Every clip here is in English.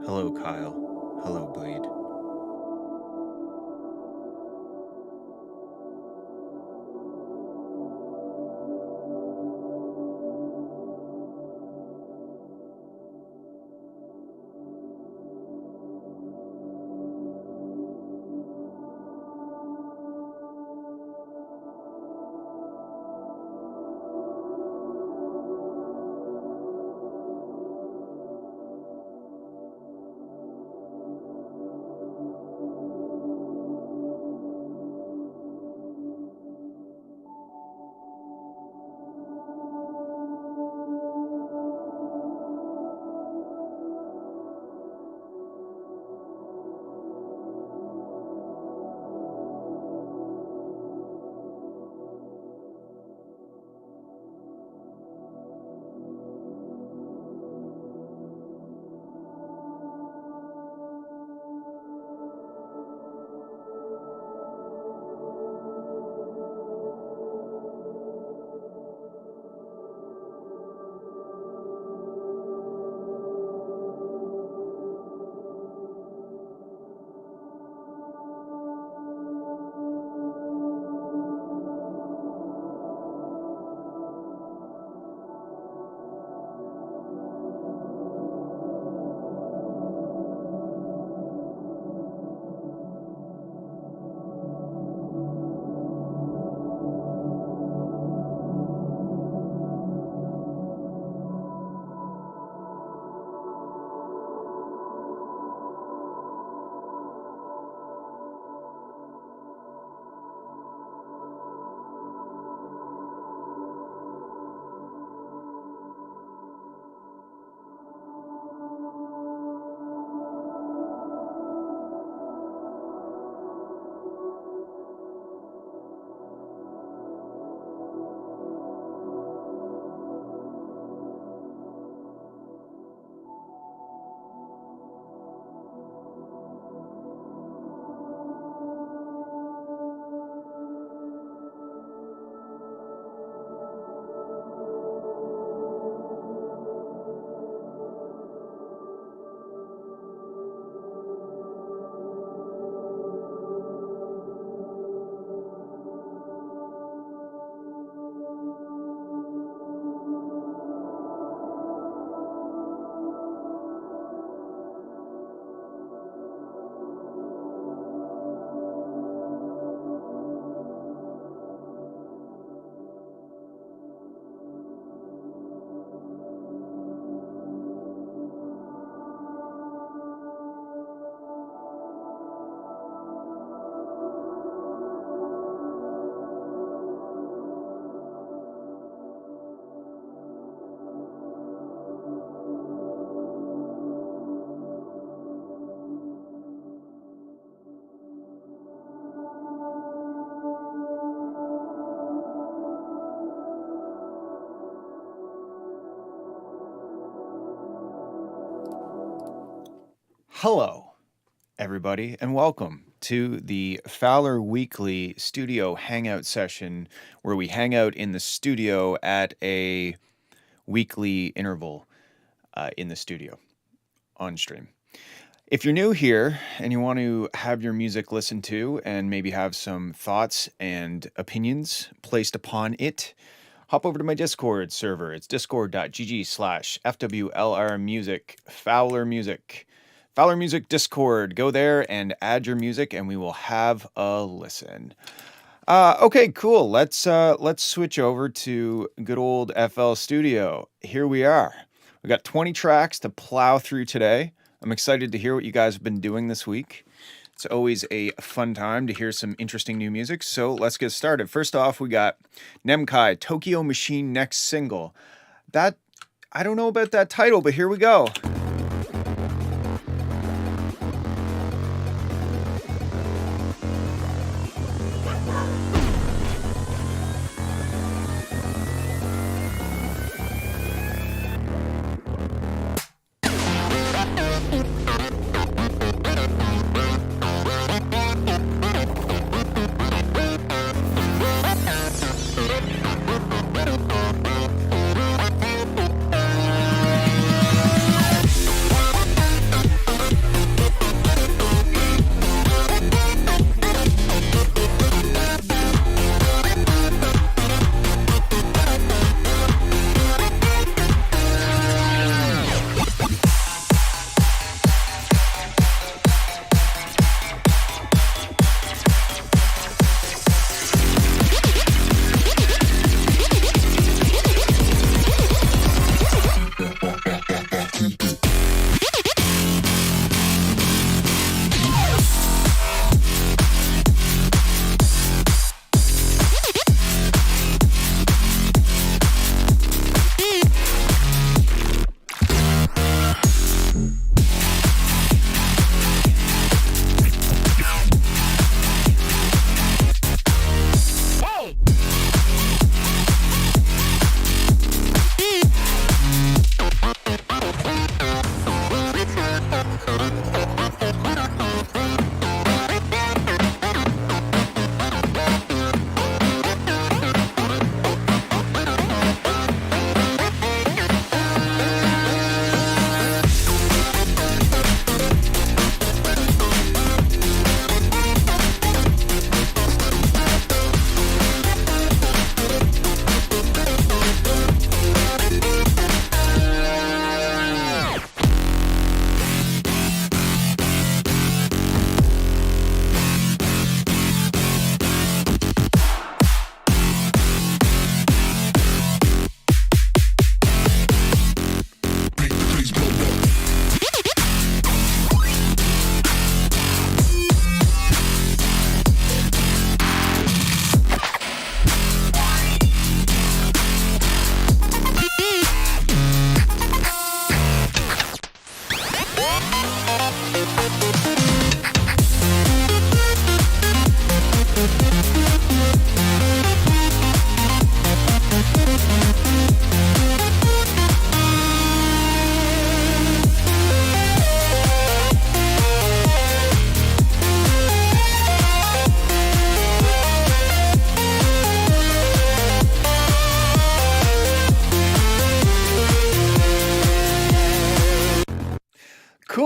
Hello, Kyle. Hello, Blade. Hello, everybody, and welcome to the Fowler Weekly Studio Hangout session, where we hang out in the studio at a weekly interval in the studio on stream. If you're new here and you want to have your music listened to and maybe have some thoughts and opinions placed upon it, hop over to my Discord server. It's discord.gg/FWLR music, Fowler Music. Fowler Music Discord. Go there and add your music, and we will have a listen. Okay, cool. Let's switch over to good old FL Studio. Here we are. We got 20 tracks to plow through today. I'm excited to hear what you guys have been doing this week. It's always a fun time to hear some interesting new music. So let's get started. First off, we got Nemkai, Tokyo Machine next single. That I don't know about that title, but here we go.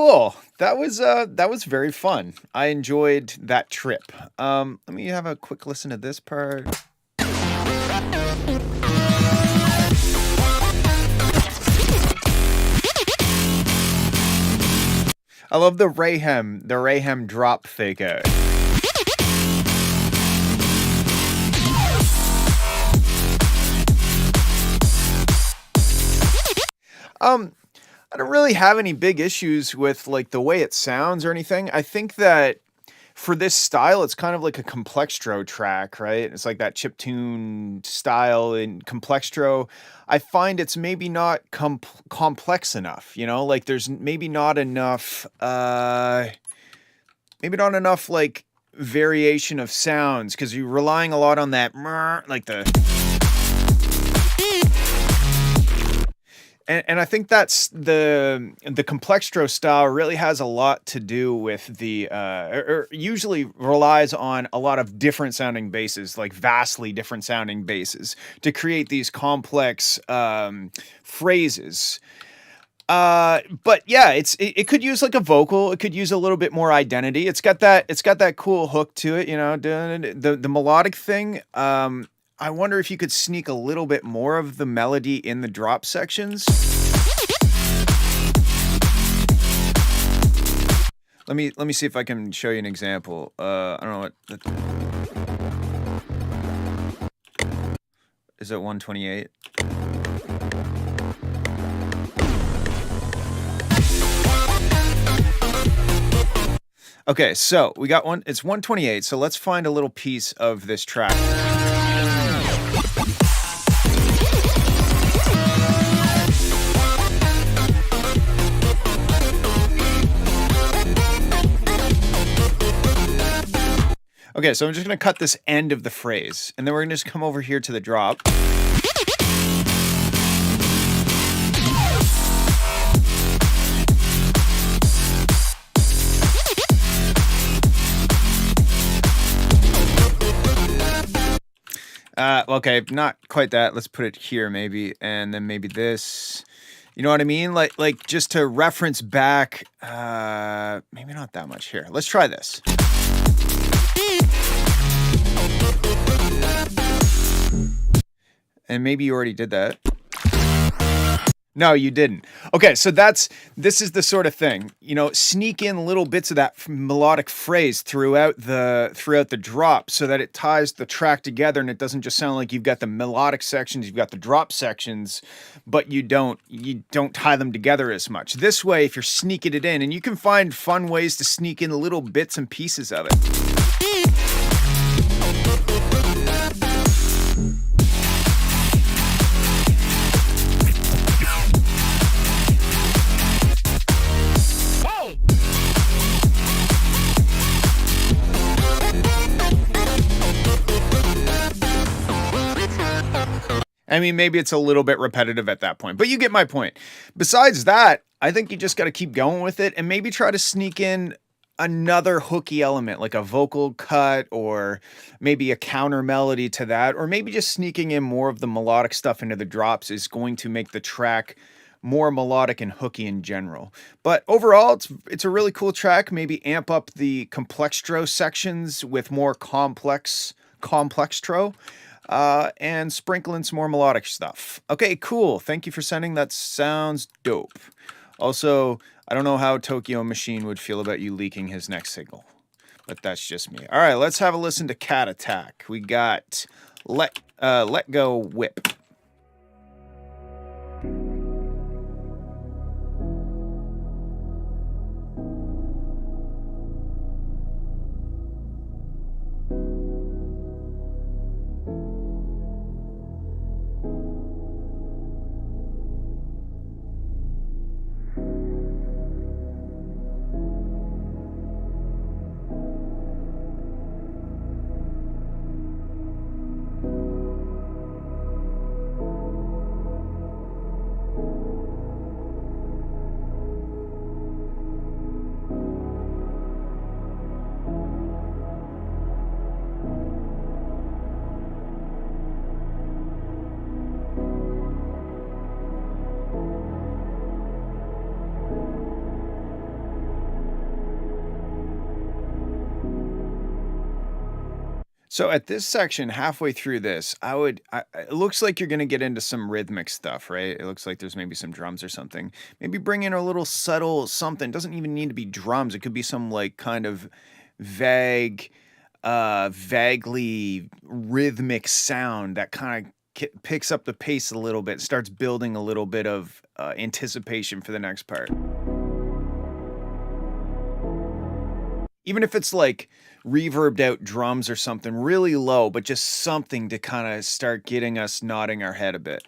cool. That was very fun. I enjoyed that trip. Let me have a quick listen to this part. I love the Rayhem drop fake out. Um, I don't really have any big issues with like the way it sounds or anything. I think that for this style, it's kind of like a complextro track, right? It's like that chiptune style in complextro. I find it's maybe not complex enough, you know? Like there's maybe not enough like variation of sounds because you're relying a lot on that like the and I think that's the complextro style really has a lot to do with the or usually relies on a lot of different sounding basses, like vastly different sounding basses, to create these complex phrases. But yeah, it could use like a vocal. It could use a little bit more identity. It's got that cool hook to it, you know. The melodic thing. I wonder if you could sneak a little bit more of the melody in the drop sections. Let me see if I can show you an example. I don't know what is it 128? Okay, so we got one. It's 128. So let's find a little piece of this track. Okay, so I'm just going to cut this end of the phrase, and then we're going to just come over here to the drop. Okay, not quite that. Let's put it here maybe, and then maybe this. You know what I mean? Like just to reference back, maybe not that much here. Let's try this. And maybe you already did that. No, you didn't. Okay, so this is the sort of thing, you know, sneak in little bits of that melodic phrase throughout the drop so that it ties the track together and it doesn't just sound like you've got the melodic sections, you've got the drop sections, but you don't tie them together as much. This way, if you're sneaking it in, and you can find fun ways to sneak in little bits and pieces of it. I mean, maybe it's a little bit repetitive at that point, but you get my point. Besides that, I think you just got to keep going with it and maybe try to sneak in another hooky element, like a vocal cut or maybe a counter melody to that, or maybe just sneaking in more of the melodic stuff into the drops is going to make the track more melodic and hooky in general. But overall, it's a really cool track. Maybe amp up the complextro sections with more complextro. And sprinkle in some more melodic stuff. Okay, cool. Thank you for sending. That sounds dope. Also, I don't know how Tokyo Machine would feel about you leaking his next signal, but that's just me. All right, let's have a listen to Cat Attack. We got Let Go Whip. So at this section, halfway through this, it looks like you're going to get into some rhythmic stuff, right? It looks like there's maybe some drums or something. Maybe bring in a little subtle something. Doesn't even need to be drums. It could be some like kind of vague, vaguely rhythmic sound that kind of picks up the pace a little bit, starts building a little bit of anticipation for the next part. Even if it's like reverbed out drums or something really low, but just something to kind of start getting us nodding our head a bit.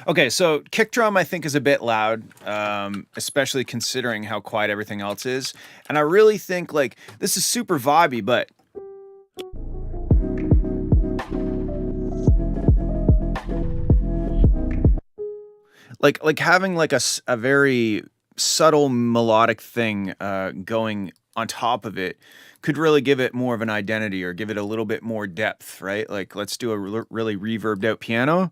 Okay, so kick drum I think is a bit loud, especially considering how quiet everything else is. And I really think like this is super vibey, but like having like a very subtle melodic thing going on top of it could really give it more of an identity or give it a little bit more depth, right? Like let's do a really reverbed out piano.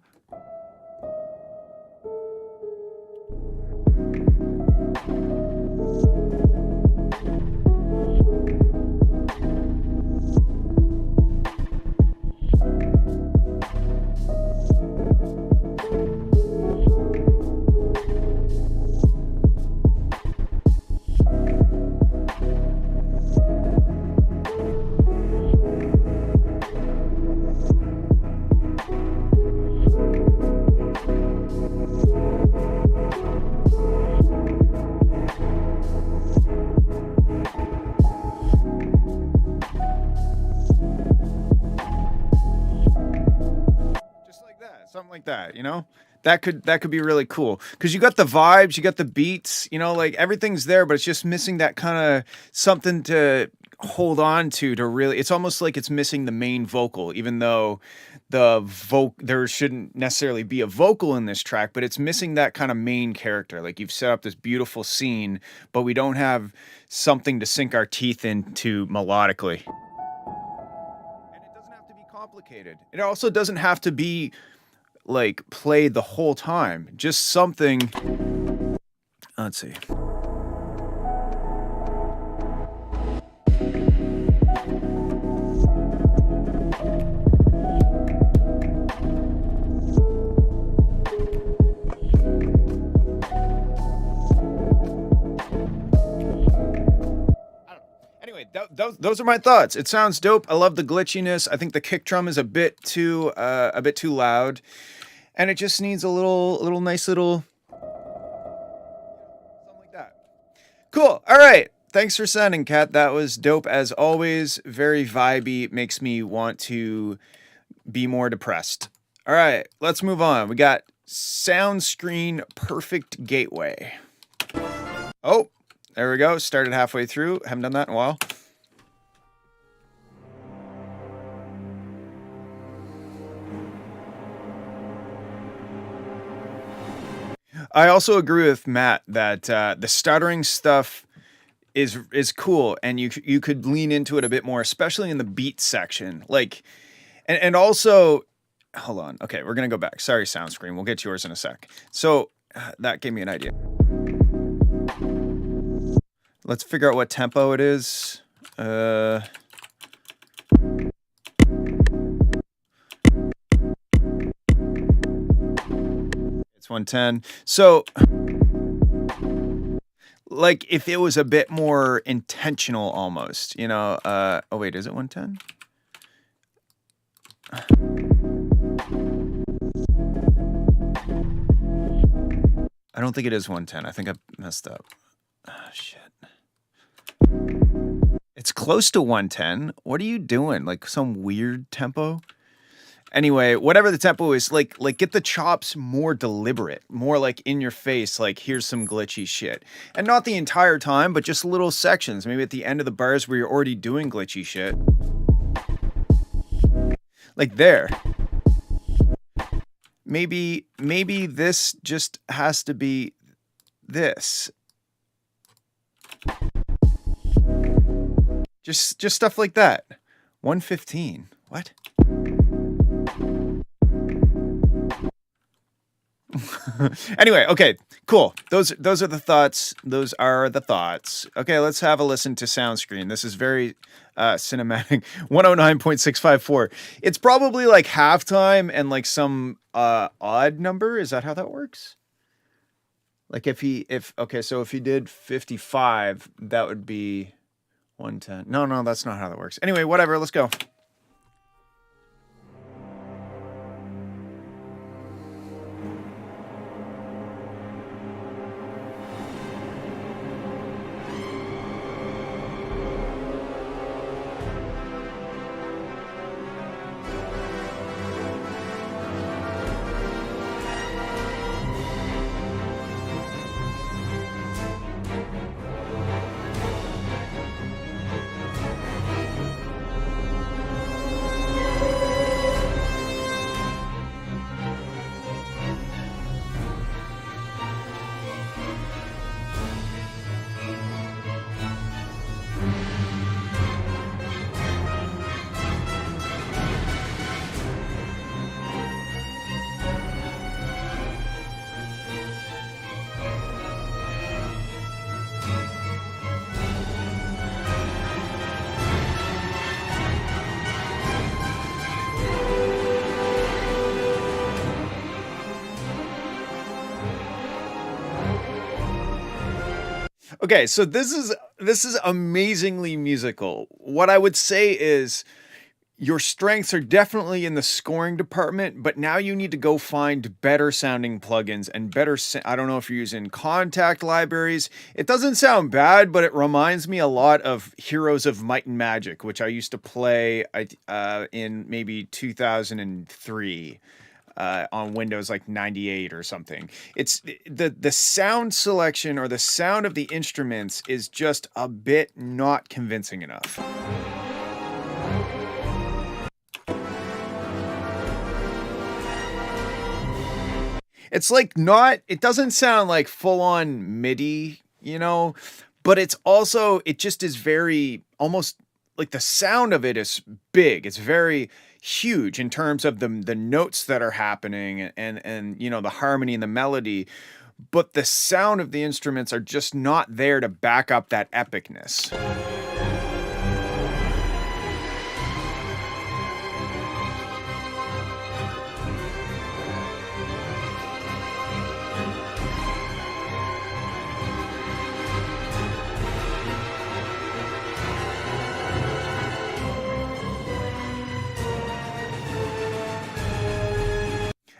Something like that, you know? That could be really cool because you got the vibes, you got the beats, you know, like everything's there, but it's just missing that kind of something to hold on to really. It's almost like it's missing the main vocal, even though there shouldn't necessarily be a vocal in this track, but it's missing that kind of main character. Like you've set up this beautiful scene, but we don't have something to sink our teeth into melodically. And it doesn't have to be complicated. It also doesn't have to be like played the whole time. Just something. Let's see. Anyway, those are my thoughts. It sounds dope. I love the glitchiness. I think the kick drum is a bit too loud, and it just needs a little nice little something like that. Cool. All right. Thanks for sending, Kat. That was dope as always. Very vibey. Makes me want to be more depressed. All right. Let's move on. We got Sound Screen Perfect Gateway. Oh. There we go. Started halfway through. Haven't done that in a while. I also agree with Matt that the stuttering stuff is cool, and you could lean into it a bit more, especially in the beat section. Like, and also, hold on. Okay, we're gonna go back. Sorry, Sound Screen. We'll get yours in a sec. So that gave me an idea. Let's figure out what tempo it is. It's 110. So Like if it was a bit more intentional almost, you know, oh wait, is it 110? I don't think it is 110. I think I messed up. Ah, shit. It's close to 110. What are you doing? Like some weird tempo? Anyway, whatever the tempo is, like get the chops more deliberate, more like in your face, like here's some glitchy shit. And not the entire time, but just little sections, maybe at the end of the bars where you're already doing glitchy shit. Like there. Maybe this just has to be this. Just stuff like that. 115. What? Anyway, okay, cool. Those are the thoughts. Those are the thoughts. Okay, let's have a listen to sound screen. This is very cinematic. 109.654. It's probably like halftime and like some odd number. Is that how that works? Like okay, so if he did 55, that would be 110. No, that's not how that works. Anyway, whatever, let's go. Okay, so this is amazingly musical. What I would say is your strengths are definitely in the scoring department, but now you need to go find better sounding plugins and I don't know if you're using contact libraries. It doesn't sound bad, but it reminds me a lot of Heroes of Might and Magic, which I used to play in maybe 2003. On Windows like 98 or something. It's the sound selection or the sound of the instruments is just a bit not convincing enough. It's like it doesn't sound like full on MIDI, you know, but it just is very almost like the sound of it is big. It's very huge in terms of the notes that are happening and you know the harmony and the melody, but the sound of the instruments are just not there to back up that epicness.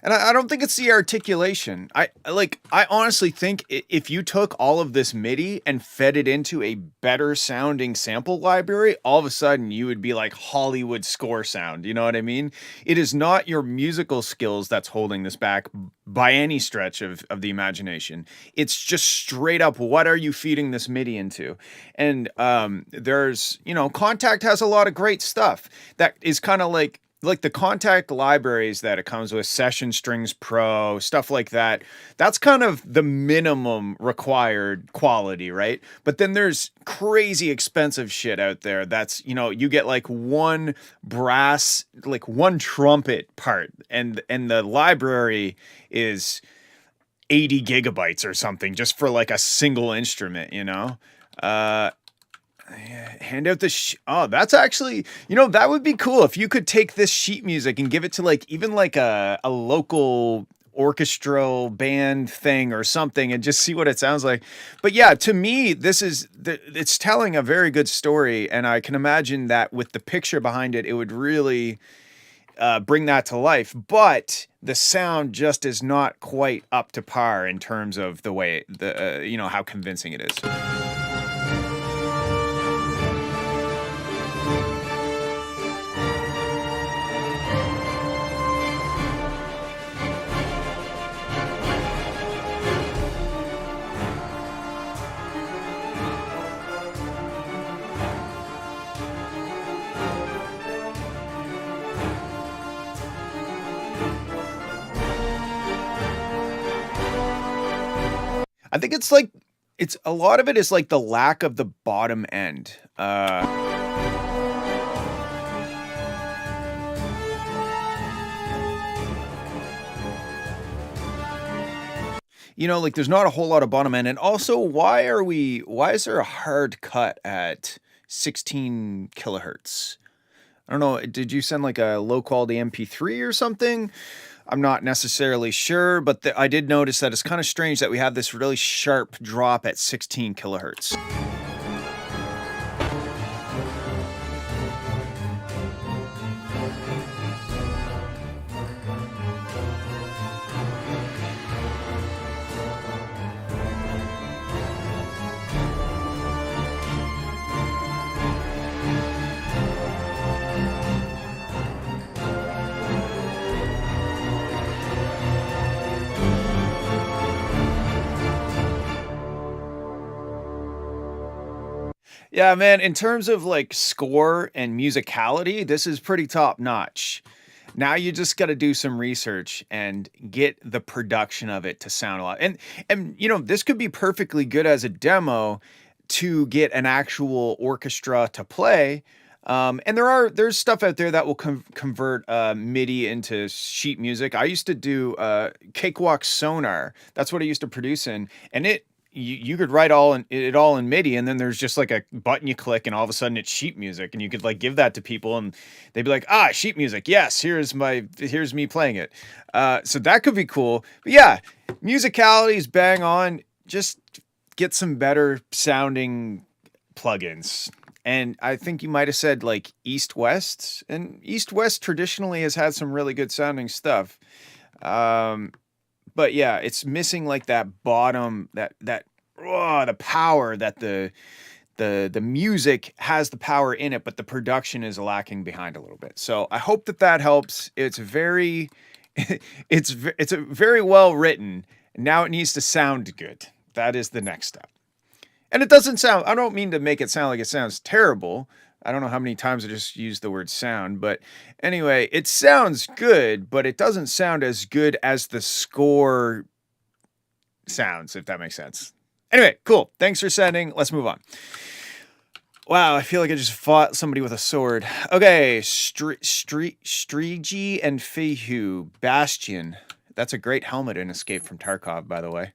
And I don't think it's the articulation. I honestly think if you took all of this MIDI and fed it into a better sounding sample library, all of a sudden you would be like Hollywood score sound. You know what I mean? It is not your musical skills that's holding this back by any stretch of the imagination. It's just straight up, what are you feeding this MIDI into? And there's, you know, Contact has a lot of great stuff that is kind of like the contact libraries that it comes with, Session Strings Pro, stuff like that. That's kind of the minimum required quality, right? But then there's crazy expensive shit out there that's, you know, you get like one brass, like one trumpet part, and the library is 80 gigabytes or something just for like a single instrument, you know? Hand out the oh, that's actually, you know, that would be cool if you could take this sheet music and give it to like even like a local orchestral band thing or something and just see what it sounds like. But yeah, to me, it's telling a very good story, and I can imagine that with the picture behind it, it would really bring that to life. But the sound just is not quite up to par in terms of the way how convincing it is. I think it's a lot of it is like the lack of the bottom end. Like there's not a whole lot of bottom end. And also, why is there a hard cut at 16 kilohertz? I don't know. Did you send like a low quality MP3 or something? I'm not necessarily sure, but I did notice that it's kind of strange that we have this really sharp drop at 16 kilohertz. Yeah, man, in terms of like score and musicality, this is pretty top notch. Now you just got to do some research and get the production of it to sound a lot. And this could be perfectly good as a demo to get an actual orchestra to play. And there's stuff out there that will convert MIDI into sheet music. I used to do Cakewalk Sonar. That's what I used to produce in, and you could write all in MIDI, and then there's just like a button you click, and all of a sudden it's sheet music, and you could like give that to people, and they'd be like, sheet music, yes, here's me playing it. So that could be cool. But yeah, musicality is bang on. Just get some better sounding plugins. And I think you might have said like East West, and East West traditionally has had some really good sounding stuff. But yeah, it's missing like that bottom, the power that the music has the power in it, but the production is lacking behind a little bit. So I hope that helps. It's very, it's a very well written. Now it needs to sound good. That is the next step. And it doesn't sound, I don't mean to make it sound like it sounds terrible. I don't know how many times I just used the word sound, but anyway, it sounds good, but it doesn't sound as good as the score sounds, if that makes sense. Anyway, cool. Thanks for sending. Let's move on. Wow, I feel like I just fought somebody with a sword. Okay, Strigi and Fehu, Bastion. That's a great helmet in Escape from Tarkov, by the way.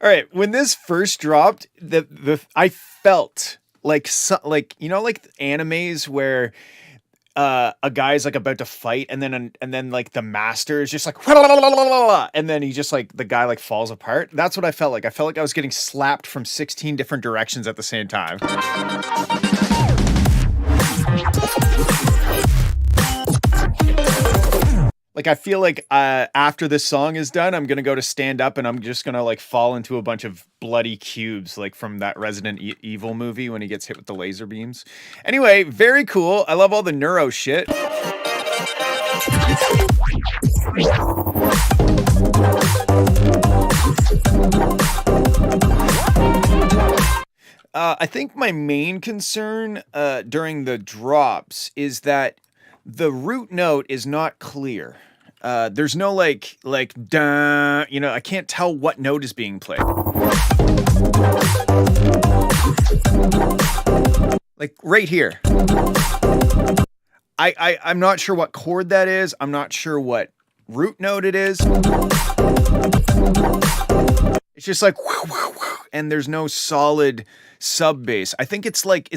All right, when this first dropped, the I felt like like like animes where a guy's like about to fight and then like the master is just like and then he just like the guy like falls apart. That's what I felt like. I felt like I was getting slapped from 16 different directions at the same time. Like, I feel like after this song is done, I'm gonna go to stand up and I'm just gonna like fall into a bunch of bloody cubes, like from that Resident Evil movie when he gets hit with the laser beams. Anyway, very cool. I love all the neuro shit. I think my main concern during the drops is that the root note is not clear. There's no like duh, I can't tell what note is being played. Like right here. I'm not sure what chord that is. I'm not sure what root note it is. It's just like, and there's no solid sub bass. I think it's like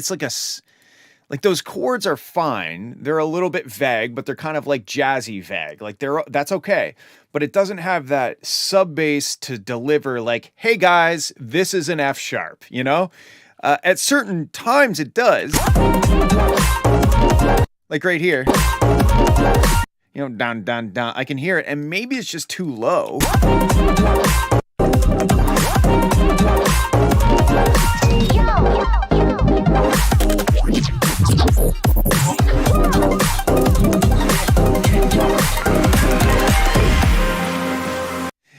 like those chords are fine. They're a little bit vague, but they're kind of like jazzy vague. Like that's okay. But it doesn't have that sub bass to deliver like, hey guys, this is an F sharp, At certain times it does. Like right here. Down, down, down. I can hear it, and maybe it's just too low.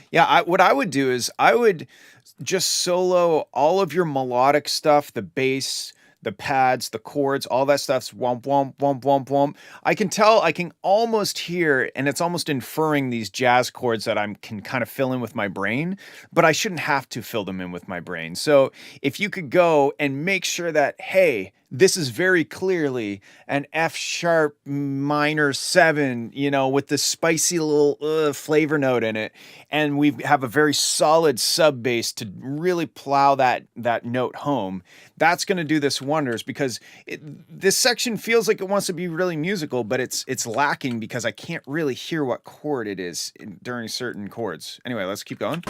Yeah, what I would do is I would just solo all of your melodic stuff, the bass, the pads, the chords, all that stuff's womp, womp, womp, womp, womp. I can almost hear, and it's almost inferring these jazz chords that I can kind of fill in with my brain, but I shouldn't have to fill them in with my brain. So if you could go and make sure that, hey, this is very clearly an F sharp minor 7, with this spicy little flavor note in it. And we have a very solid sub bass to really plow that note home. That's going to do this wonders, because this section feels like it wants to be really musical, but it's lacking because I can't really hear what chord it is during certain chords. Anyway, let's keep going.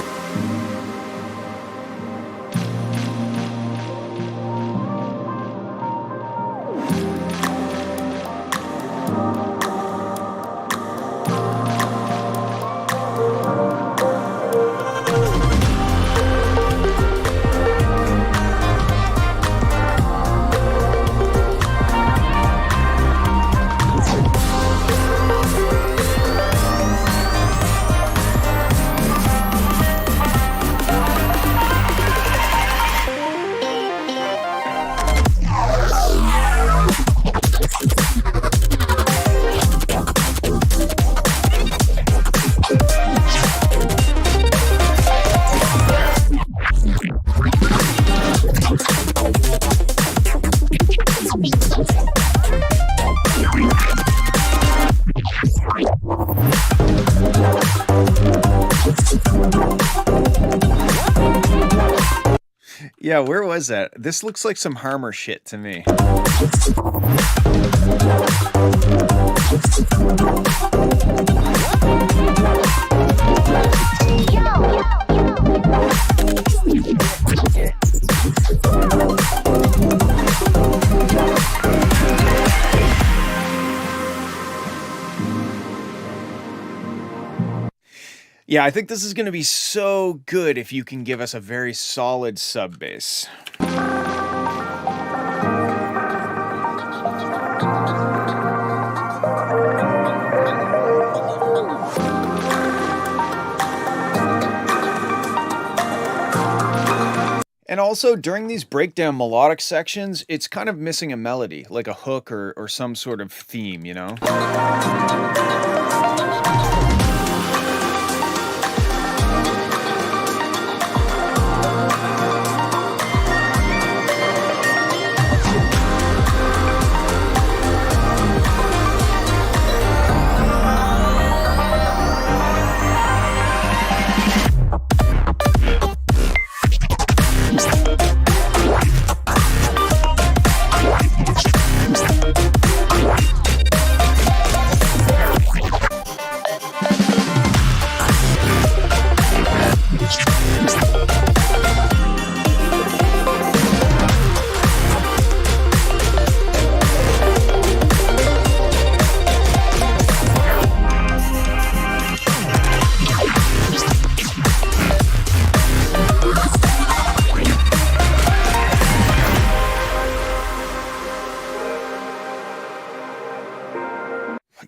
Yeah, where was that? This looks like some Harmer shit to me. Yeah, I think this is going to be so good if you can give us a very solid sub bass. And also, during these breakdown melodic sections, it's kind of missing a melody, like a hook or some sort of theme,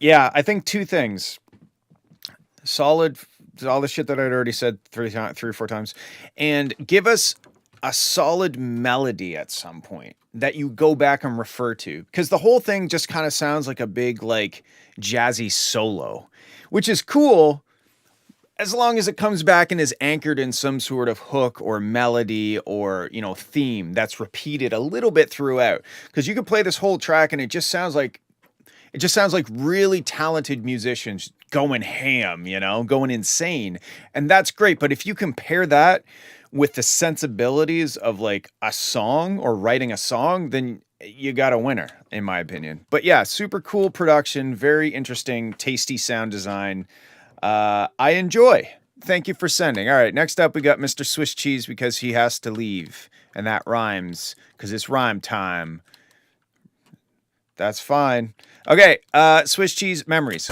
Yeah, I think two things. Solid, all the shit that I'd already said three or four times, and give us a solid melody at some point that you go back and refer to, because the whole thing just kind of sounds like a big like jazzy solo, which is cool as long as it comes back and is anchored in some sort of hook or melody or, theme that's repeated a little bit throughout. Because you could play this whole track and it just sounds like really talented musicians going ham, going insane. And that's great. But if you compare that with the sensibilities of like a song or writing a song, then you got a winner, in my opinion. But yeah, super cool production, very interesting, tasty sound design. I enjoy. Thank you for sending. All right, next up we got Mr. Swiss Cheese because he has to leave. And that rhymes because it's rhyme time. That's fine. Okay, Swiss Cheese memories.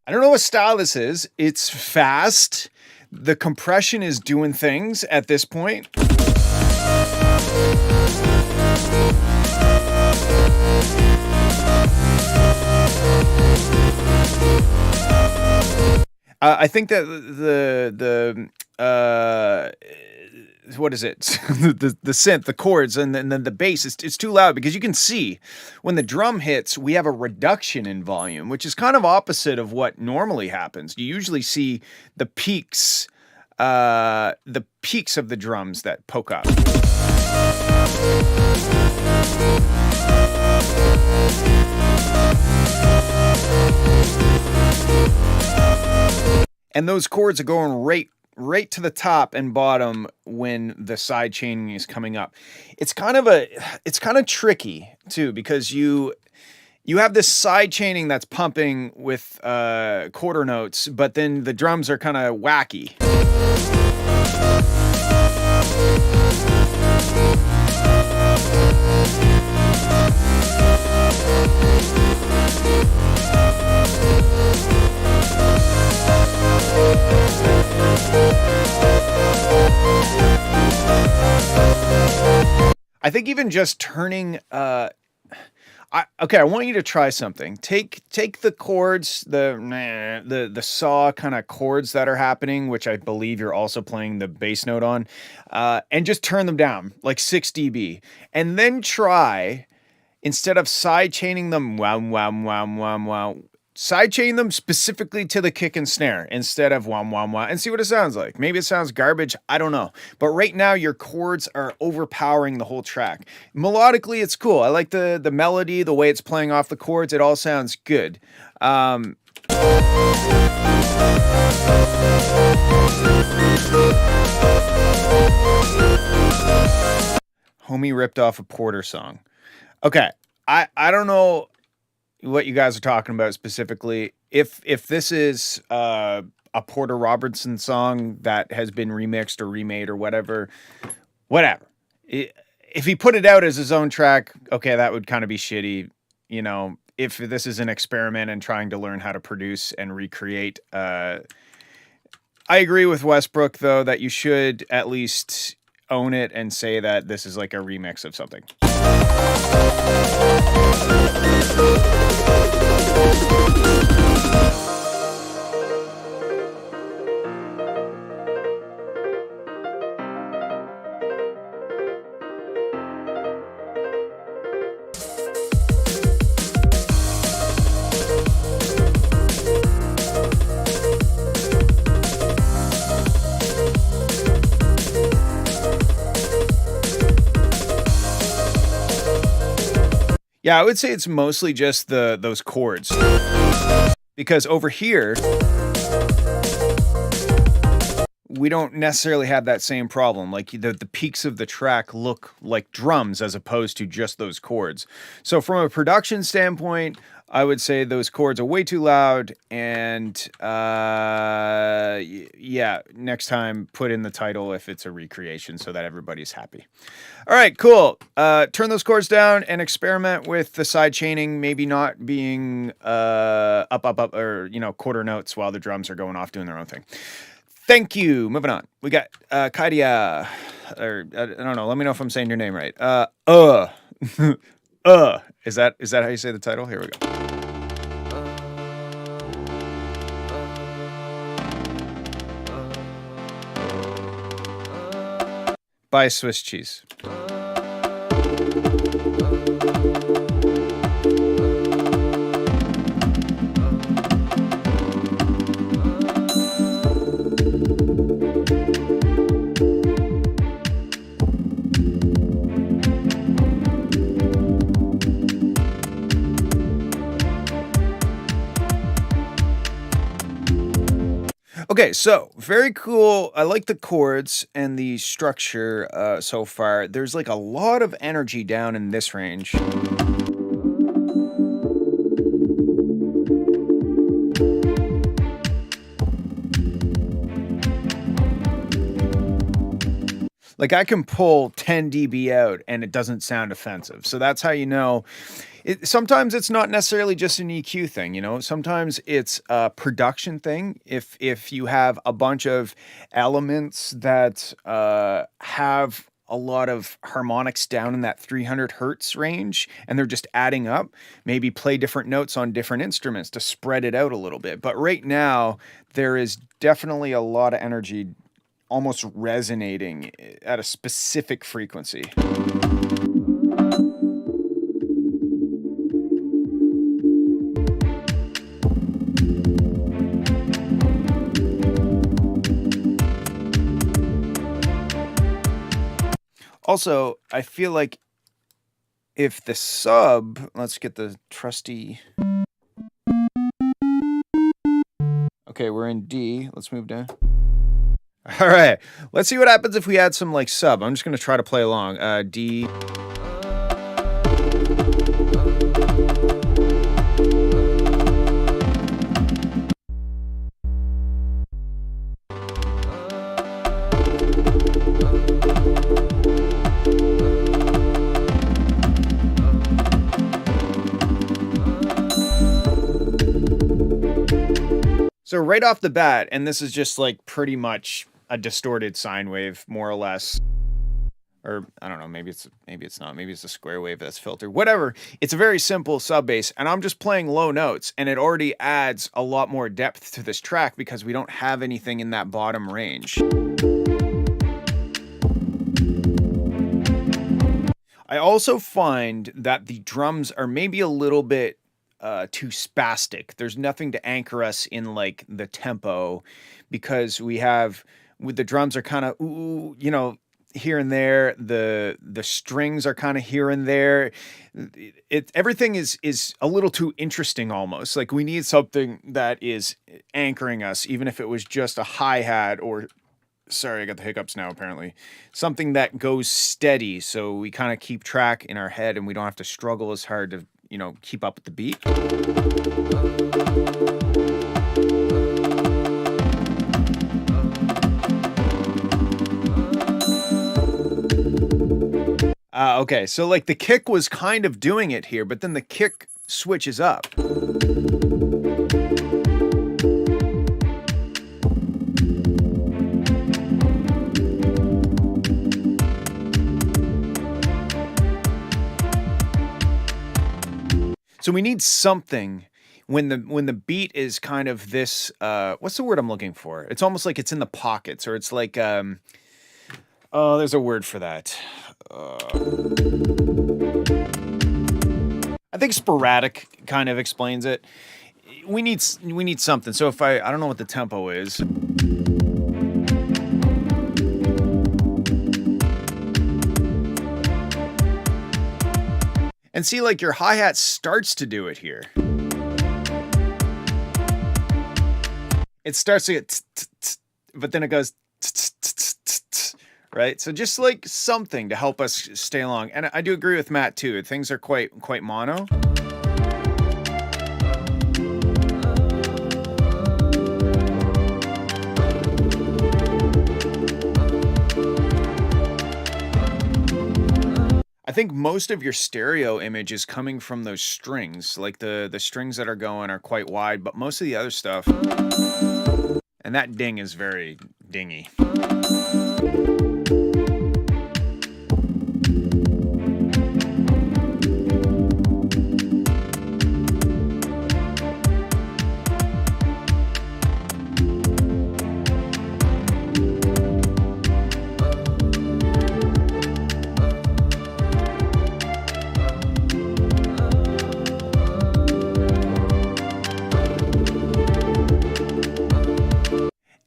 I don't know what style this is. It's fast. The compression is doing things at this point. I think that what is it? the synth, the chords, and then the bass, it's too loud because you can see when the drum hits, we have a reduction in volume, which is kind of opposite of what normally happens. You usually see the peaks of the drums that poke up. And those chords are going right to the top and bottom when the side chaining is coming up. It's kind of tricky too, because you have this side chaining that's pumping with quarter notes, but then the drums are kind of wacky. I think even just turning I want you to try something. Take the chords, the saw kind of chords that are happening, which I believe you're also playing the bass note on, and just turn them down like 6 dB. And then try, instead of side chaining them, side chain them specifically to the kick and snare instead of and see what it sounds like. Maybe it sounds garbage, I don't know. But right now your chords are overpowering the whole track. Melodically, it's cool. I like the melody, the way it's playing off the chords. It all sounds good. Homie ripped off a Porter song. Okay, I don't know what you guys are talking about specifically. If this is a Porter Robertson song that has been remixed or remade or whatever. If he put it out as his own track, okay, that would kind of be shitty. If this is an experiment and trying to learn how to produce and recreate, I agree with Westbrook though that you should at least own it and say that this is like a remix of something. Yeah, I would say it's mostly just those chords. Because over here, we don't necessarily have that same problem. Like the peaks of the track look like drums as opposed to just those chords. So from a production standpoint, I would say those chords are way too loud. And yeah, next time put in the title if it's a recreation so that everybody's happy. All right, cool. Turn those chords down and experiment with the side chaining, maybe not being up, or quarter notes while the drums are going off doing their own thing. Thank you. Moving on. We got Kaidia, or I don't know. Let me know if I'm saying your name right. Is that how you say the title? Here we go. By Swiss cheese. Okay, so very cool. I like the chords and the structure so far. There's like a lot of energy down in this range. Like I can pull 10 dB out and it doesn't sound offensive. So that's how you know. Sometimes it's not necessarily just an EQ thing, sometimes it's a production thing. If you have a bunch of elements that have a lot of harmonics down in that 300 hertz range and they're just adding up, maybe play different notes on different instruments to spread it out a little bit. But right now, there is definitely a lot of energy almost resonating at a specific frequency. Also, I feel like if the sub, let's get the trusty. Okay, we're in D. Let's move down. All right, let's see what happens if we add some like sub. I'm just going to try to play along. D. So right off the bat, and this is just like pretty much a distorted sine wave, more or less. Or I don't know, maybe it's not. Maybe it's a square wave that's filtered. Whatever. It's a very simple sub bass, and I'm just playing low notes, and it already adds a lot more depth to this track because we don't have anything in that bottom range. I also find that the drums are maybe a little bit too spastic. There's nothing to anchor us in like the tempo because with the drums are kind of here and there. The strings are kind of here and there. Everything is a little too interesting almost. Like we need something that is anchoring us, even if it was just a hi-hat or sorry, I got the hiccups now apparently. Something that goes steady so we kind of keep track in our head and we don't have to struggle as hard to keep up with the beat. Okay, so like the kick was kind of doing it here, but then the kick switches up. So we need something when the beat is kind of this, what's the word I'm looking for? It's almost like it's in the pockets, or it's like, oh, there's a word for that. I think sporadic kind of explains it. We need something. So if I don't know what the tempo is. And see, like your hi-hat starts to do it here. It starts to get, but then it goes, right? So just like something to help us stay along. And I do agree with Matt too. Things are quite mono. I think most of your stereo image is coming from those strings. Like the strings that are going are quite wide, but most of the other stuff, and that ding is very dingy.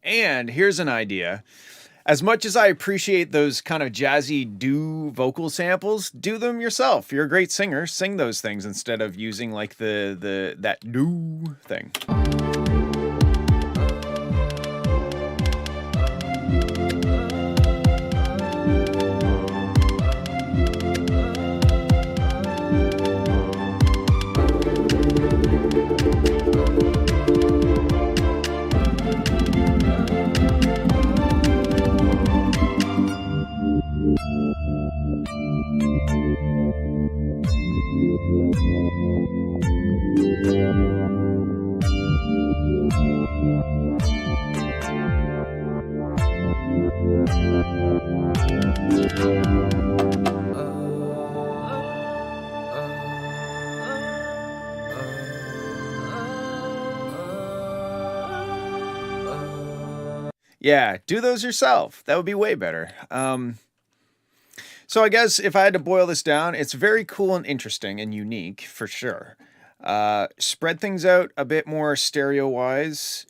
And here's an idea. As much as I appreciate those kind of jazzy do vocal samples, do them yourself. You're a great singer. Sing those things instead of using like that do thing. Yeah, do those yourself. That would be way better. So I guess if I had to boil this down, it's very cool and interesting and unique for sure. Spread things out a bit more stereo-wise.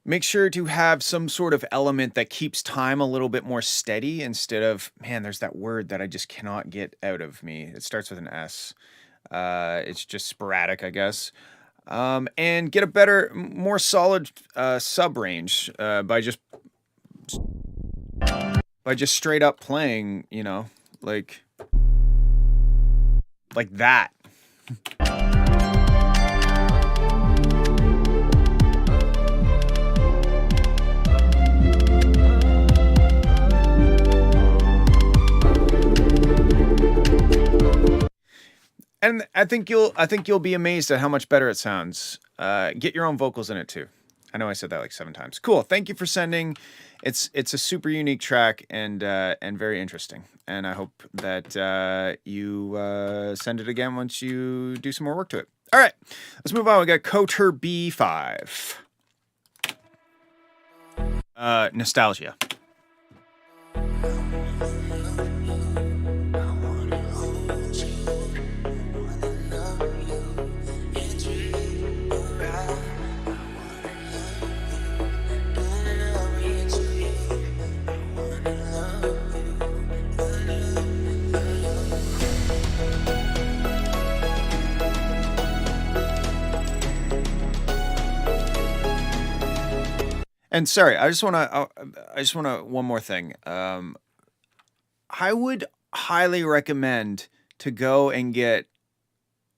Make sure to have some sort of element that keeps time a little bit more steady instead of, man, there's that word that I just cannot get out of me. It starts with an S. It's just sporadic, I guess. And get a better, more solid sub range by just straight up playing, like that. And I think you'll be amazed at how much better it sounds. Get your own vocals in it too. I know I said that like 7 times. Cool. Thank you for sending. It's a super unique track and very interesting. And I hope that you send it again once you do some more work to it. All right, let's move on. We got Coter B5. Nostalgia. And sorry, I just want to one more thing. I would highly recommend to go and get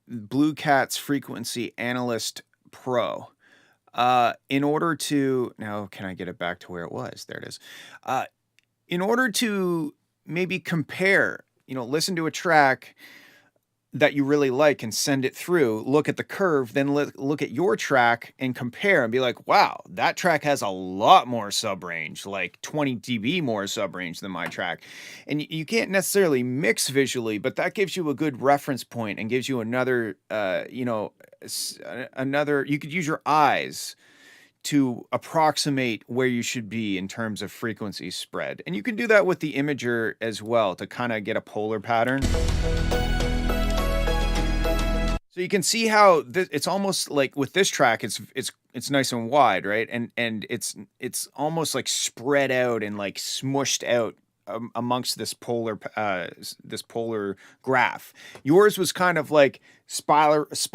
Blue Cat's Frequency Analyst Pro. In order to, now can I get it back to where it was? There it is. In order to maybe compare, listen to a track that you really like and send it through, look at the curve, then look at your track and compare and be like, wow, that track has a lot more sub range, like 20 dB more sub range than my track. And you can't necessarily mix visually, but that gives you a good reference point and gives you another, you could use your eyes to approximate where you should be in terms of frequency spread. And you can do that with the imager as well to kind of get a polar pattern. So you can see how it's almost like with this track, it's nice and wide, right? And it's almost like spread out and like smushed out amongst this polar graph. Yours was kind of like spiraling,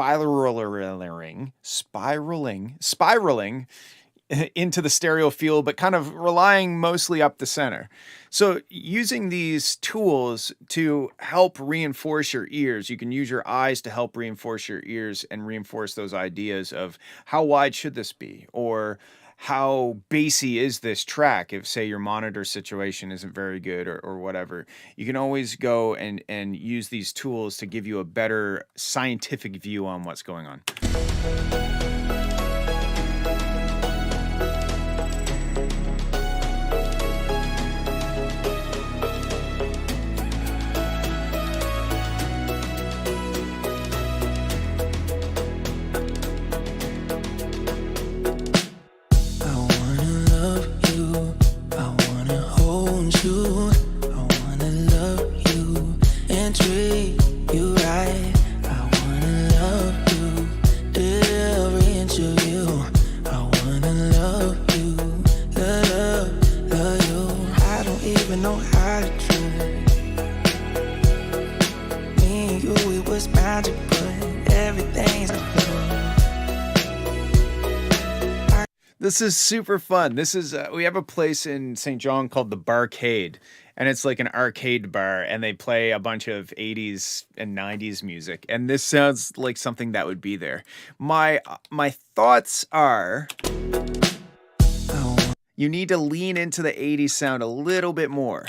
into the stereo field, but kind of relying mostly up the center. So using these tools to help reinforce your ears, you can use your eyes to help reinforce your ears and reinforce those ideas of how wide should this be, or how bassy is this track if, say, your monitor situation isn't very good, or whatever. You can always go and use these tools to give you a better scientific view on what's going on. This is super fun. This is we have a place in St. John called the Barcade, and it's like an arcade bar, and they play a bunch of 80s and 90s music, and this sounds like something that would be there. My thoughts are, you need to lean into the 80s sound a little bit more.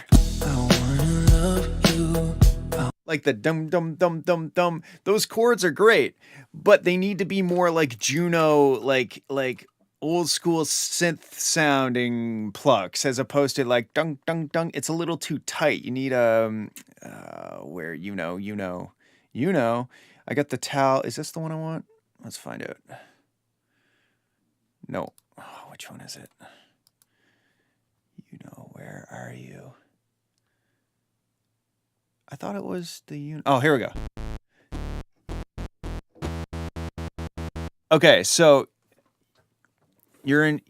Like the dum dum dum dum dum. Those chords are great, but they need to be more like Juno, like old school synth sounding plucks, as opposed to like dunk dunk dunk. It's a little too tight. You need where you know. I got the towel. Is this the one I want? Let's find out. No. Oh, which one is it? Where are you? I thought it was the oh, here we go. Okay, so you're in.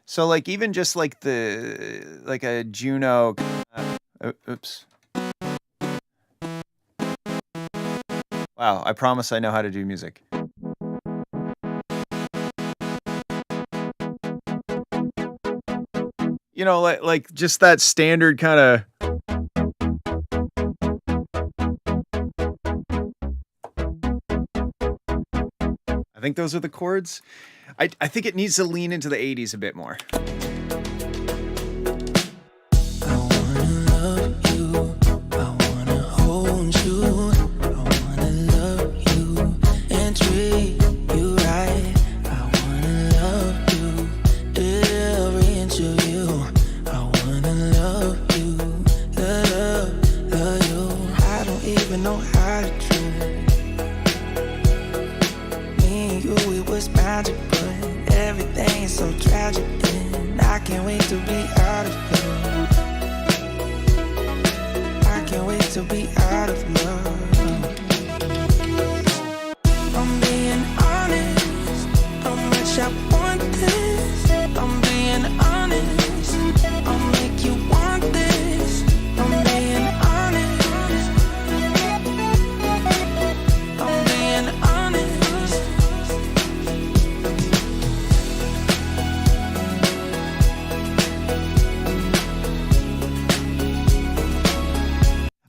So like even just like a Juno. Oops. Wow, I promise I know how to do music. You know, like just that standard kind of. I think those are the chords. I think it needs to lean into the 80s a bit more.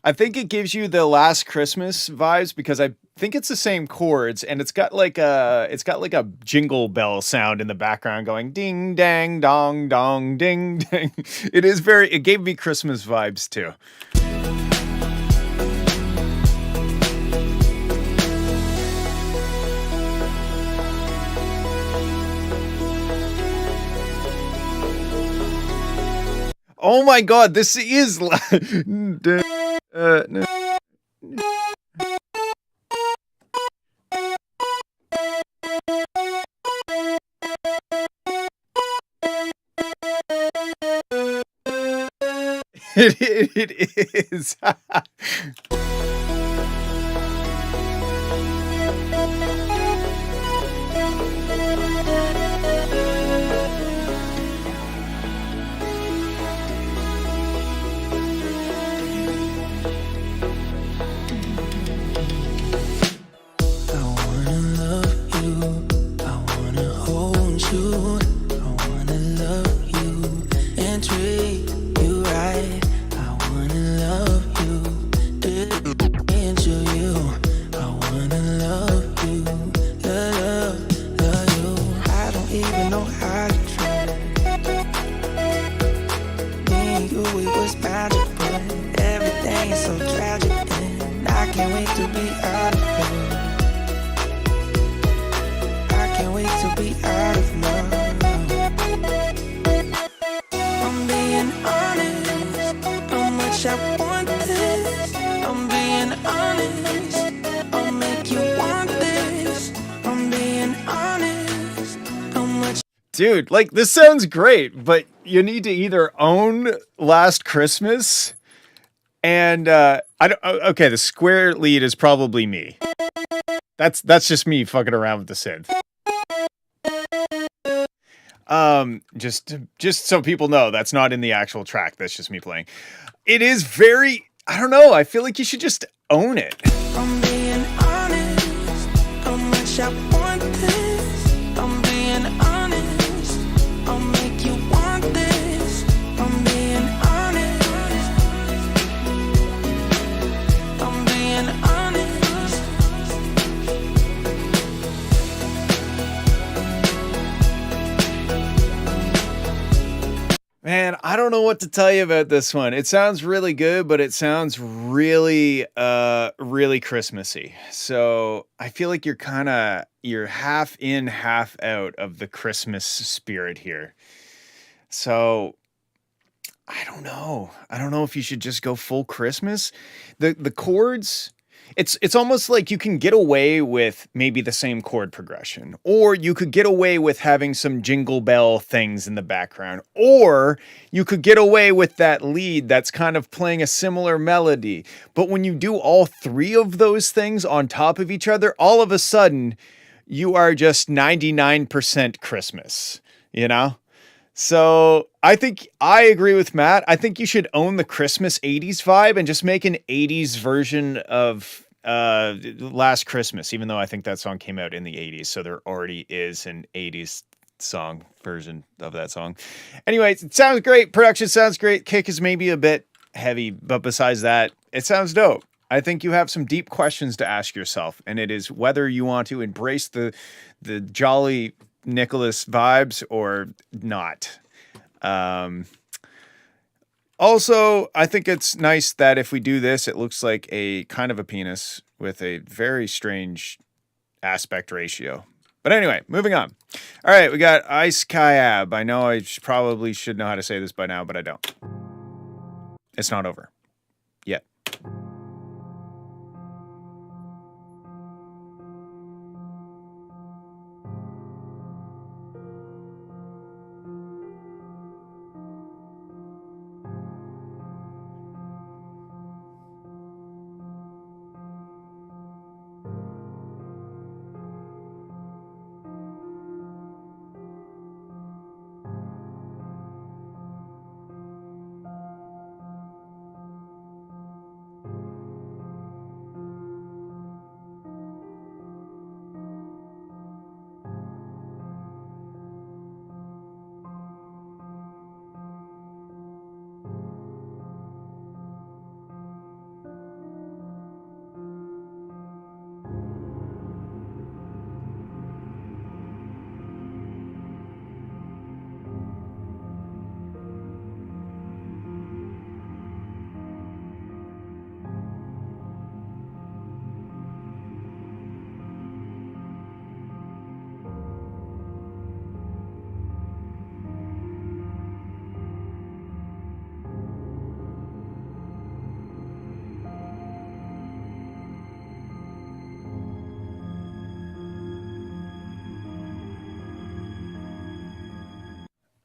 I think it gives you the Last Christmas vibes because I think it's the same chords, and it's got like a jingle bell sound in the background going ding dang dong dong ding ding. It gave me Christmas vibes too. Oh my god, this is no. It is. treat you right. I wanna love you, into you. I wanna love you, love you. I don't even know how to try. Me and you, it was magic, but everything is so tragic, and I can't wait to be out of love. I can't wait to be out of love. I'm being honest, how much I want this. I'm being honest, I'll make you want this. I'm being honest, how much. Dude, like, this sounds great, but you need to either own Last Christmas and I don't. Okay, the square lead is probably me. That's just me fucking around with the synth. Just so people know, that's not in the actual track. That's just me playing. It is very. I don't know. I feel like you should just own it. I'm being honest, how much I want this. I'm being honest, I'll make you want this. I'm being honest, I'm being honest. Man, I don't know what to tell you about this one. It sounds really good, but it sounds really, really Christmassy. So I feel like you're half in, half out of the Christmas spirit here. So I don't know. I don't know if you should just go full Christmas. The chords, it's almost like you can get away with maybe the same chord progression, or you could get away with having some jingle bell things in the background, or you could get away with that lead that's kind of playing a similar melody. But when you do all three of those things on top of each other, all of a sudden you are just 99% Christmas, you know? So I think I agree with Matt. I think you should own the Christmas 80s vibe and just make an 80s version of Last Christmas, even though I think that song came out in the 80s. So there already is an 80s song version of that song. Anyway, it sounds great. Production sounds great. Kick is maybe a bit heavy, but besides that, it sounds dope. I think you have some deep questions to ask yourself, and it is whether you want to embrace the jolly Nicholas vibes or not. Also, I think it's nice that if we do this, it looks like a kind of a penis with a very strange aspect ratio. But anyway, moving on. All right, we got Ice Kayab. I know I probably should know how to say this by now, but I don't. It's not over yet.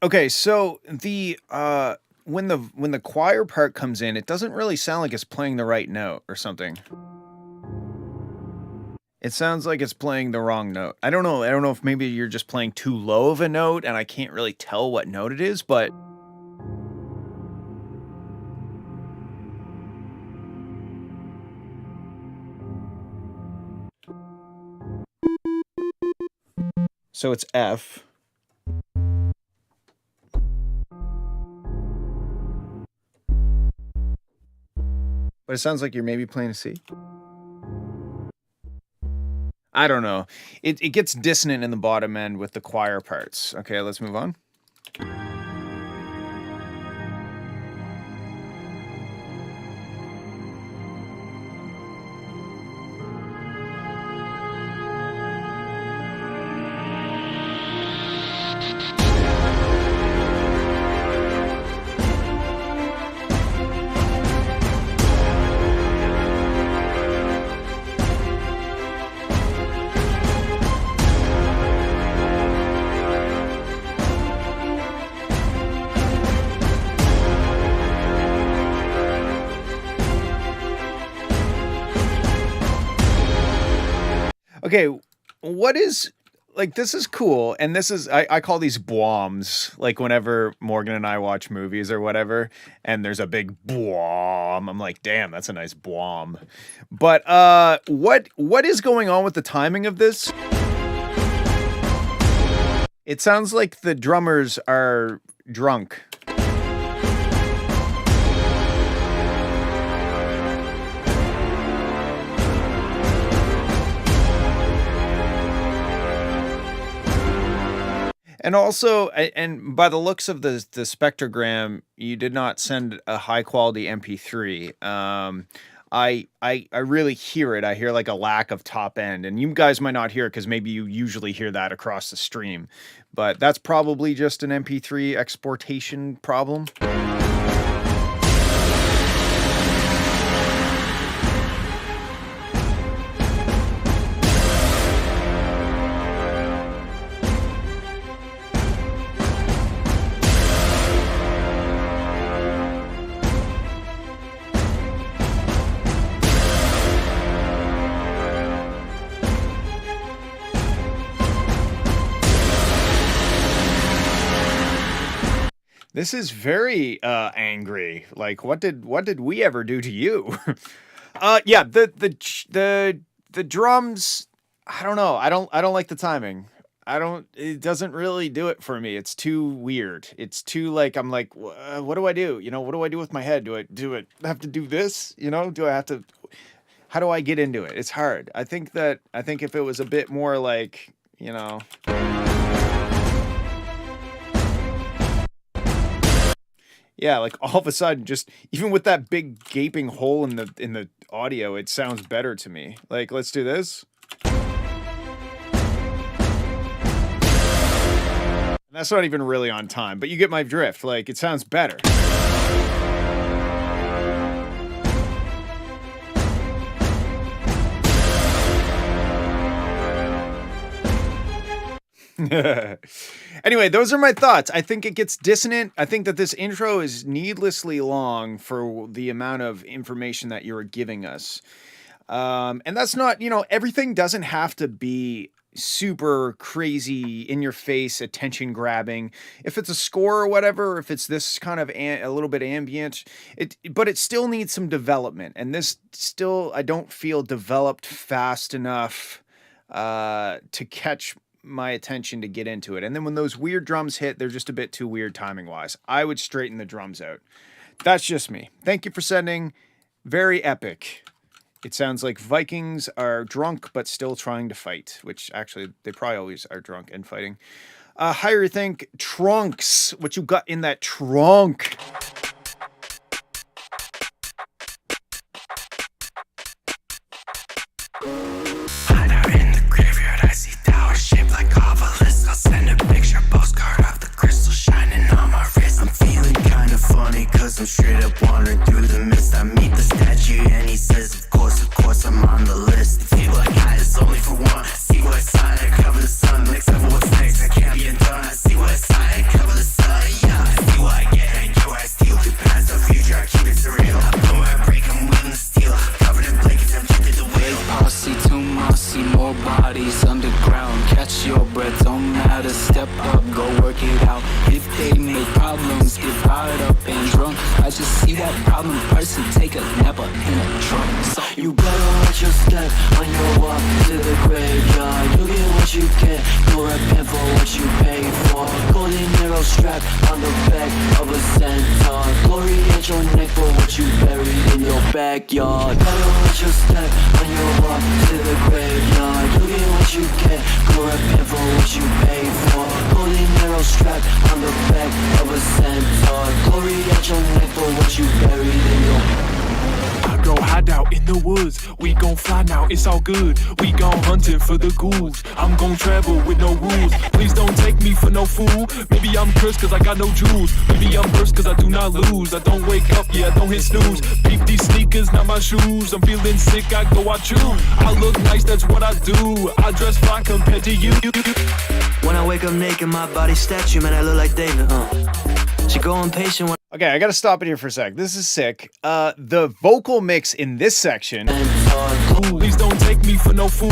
Okay, so the when the choir part comes in, it doesn't really sound like it's playing the right note or something. It sounds like it's playing the wrong note. I don't know. I don't know if maybe you're just playing too low of a note and I can't really tell what note it is, but so it's F. But it sounds like you're maybe playing a C. I don't know. It gets dissonant in the bottom end with the choir parts. Okay, let's move on. Okay, what is like this is cool, and this is I call these bombs. Like whenever Morgan and I watch movies or whatever, and there's a big bomb, I'm like, damn, that's a nice bomb. But what is going on with the timing of this? It sounds like the drummers are drunk. And also, and by the looks of the spectrogram, you did not send a high quality MP3. I really hear it. I hear like a lack of top end, and you guys might not hear it because maybe you usually hear that across the stream, but that's probably just an MP3 exportation problem. This is very angry. Like, what did we ever do to you? Yeah, the drums. I don't know. I don't like the timing. I don't. It doesn't really do it for me. It's too weird. It's too like I'm like, what do I do? You know, what do I do with my head? Do I have to do this? You know, do I have to? How do I get into it? It's hard. I think if it was a bit more like, you know. Yeah, like all of a sudden, just even with that big gaping hole in the audio, it sounds better to me. Like, let's do this. That's not even really on time, but you get my drift. Like, it sounds better. Anyway, those are my thoughts. I think it gets dissonant. I think that this intro is needlessly long for the amount of information that you're giving us. And that's not, you know, everything doesn't have to be super crazy in your face, attention grabbing. If it's a score or whatever, if it's this kind of a little bit ambient, but it still needs some development. And this still, I don't feel developed fast enough to catch my attention to get into it. And then when those weird drums hit, they're just a bit too weird timing wise. I would straighten the drums out. That's just me. Thank you for sending. Very epic. It sounds like Vikings are drunk but still trying to fight, which actually they probably always are drunk and fighting. Higher think trunks. What you got in that trunk? I'm straight up wandering through the mist. I meet the statue and he says, of course, I'm on the list. Feel like I is only for one. See what's side, I cover the sun. Next level, what's next? I can't be undone. I see what's side, I cover the sun. Yeah, I see what I get and you I steal. The past, the future, I keep it surreal. I know where I break, I'm willing to steal. Covered in blankets, I'm keeping the wheel. Posse, too mossy, more bodies underground. Catch your breath, don't matter. Step up, go work it out. If they make problems, get fired up and drunk. I just see that problem person take a nap in a trunk. So you better watch your step on your walk to the graveyard. You get what you get, you're repent for what you pay for. Golden arrow strap on the back of a centaur. Glory at your neck for what you buried in your backyard. Better watch your step when you walk to the graveyard. You get what you get, go repent for what you pay for. Golden arrow strapped on the back of a centaur. Glory at your neck for what you buried in your... I go hide out in the woods. We gon' fly now, it's all good. We gon' hunting for the ghouls. I'm gon' travel with no rules. Please don't take me for no fool. Maybe I'm cursed cause I got no jewels. Maybe I'm cursed cause I do not lose. I don't wake up, yeah, I don't hit snooze. Beep these sneakers, not my shoes. I'm feeling sick, I go out chew. I look nice, that's what I do. I dress fly compared to you. When I wake up naked, my body statue, man, I look like David, She go impatient when... Okay, I gotta stop it here for a sec. This is sick. The vocal mix in this section Please don't take me for no fool.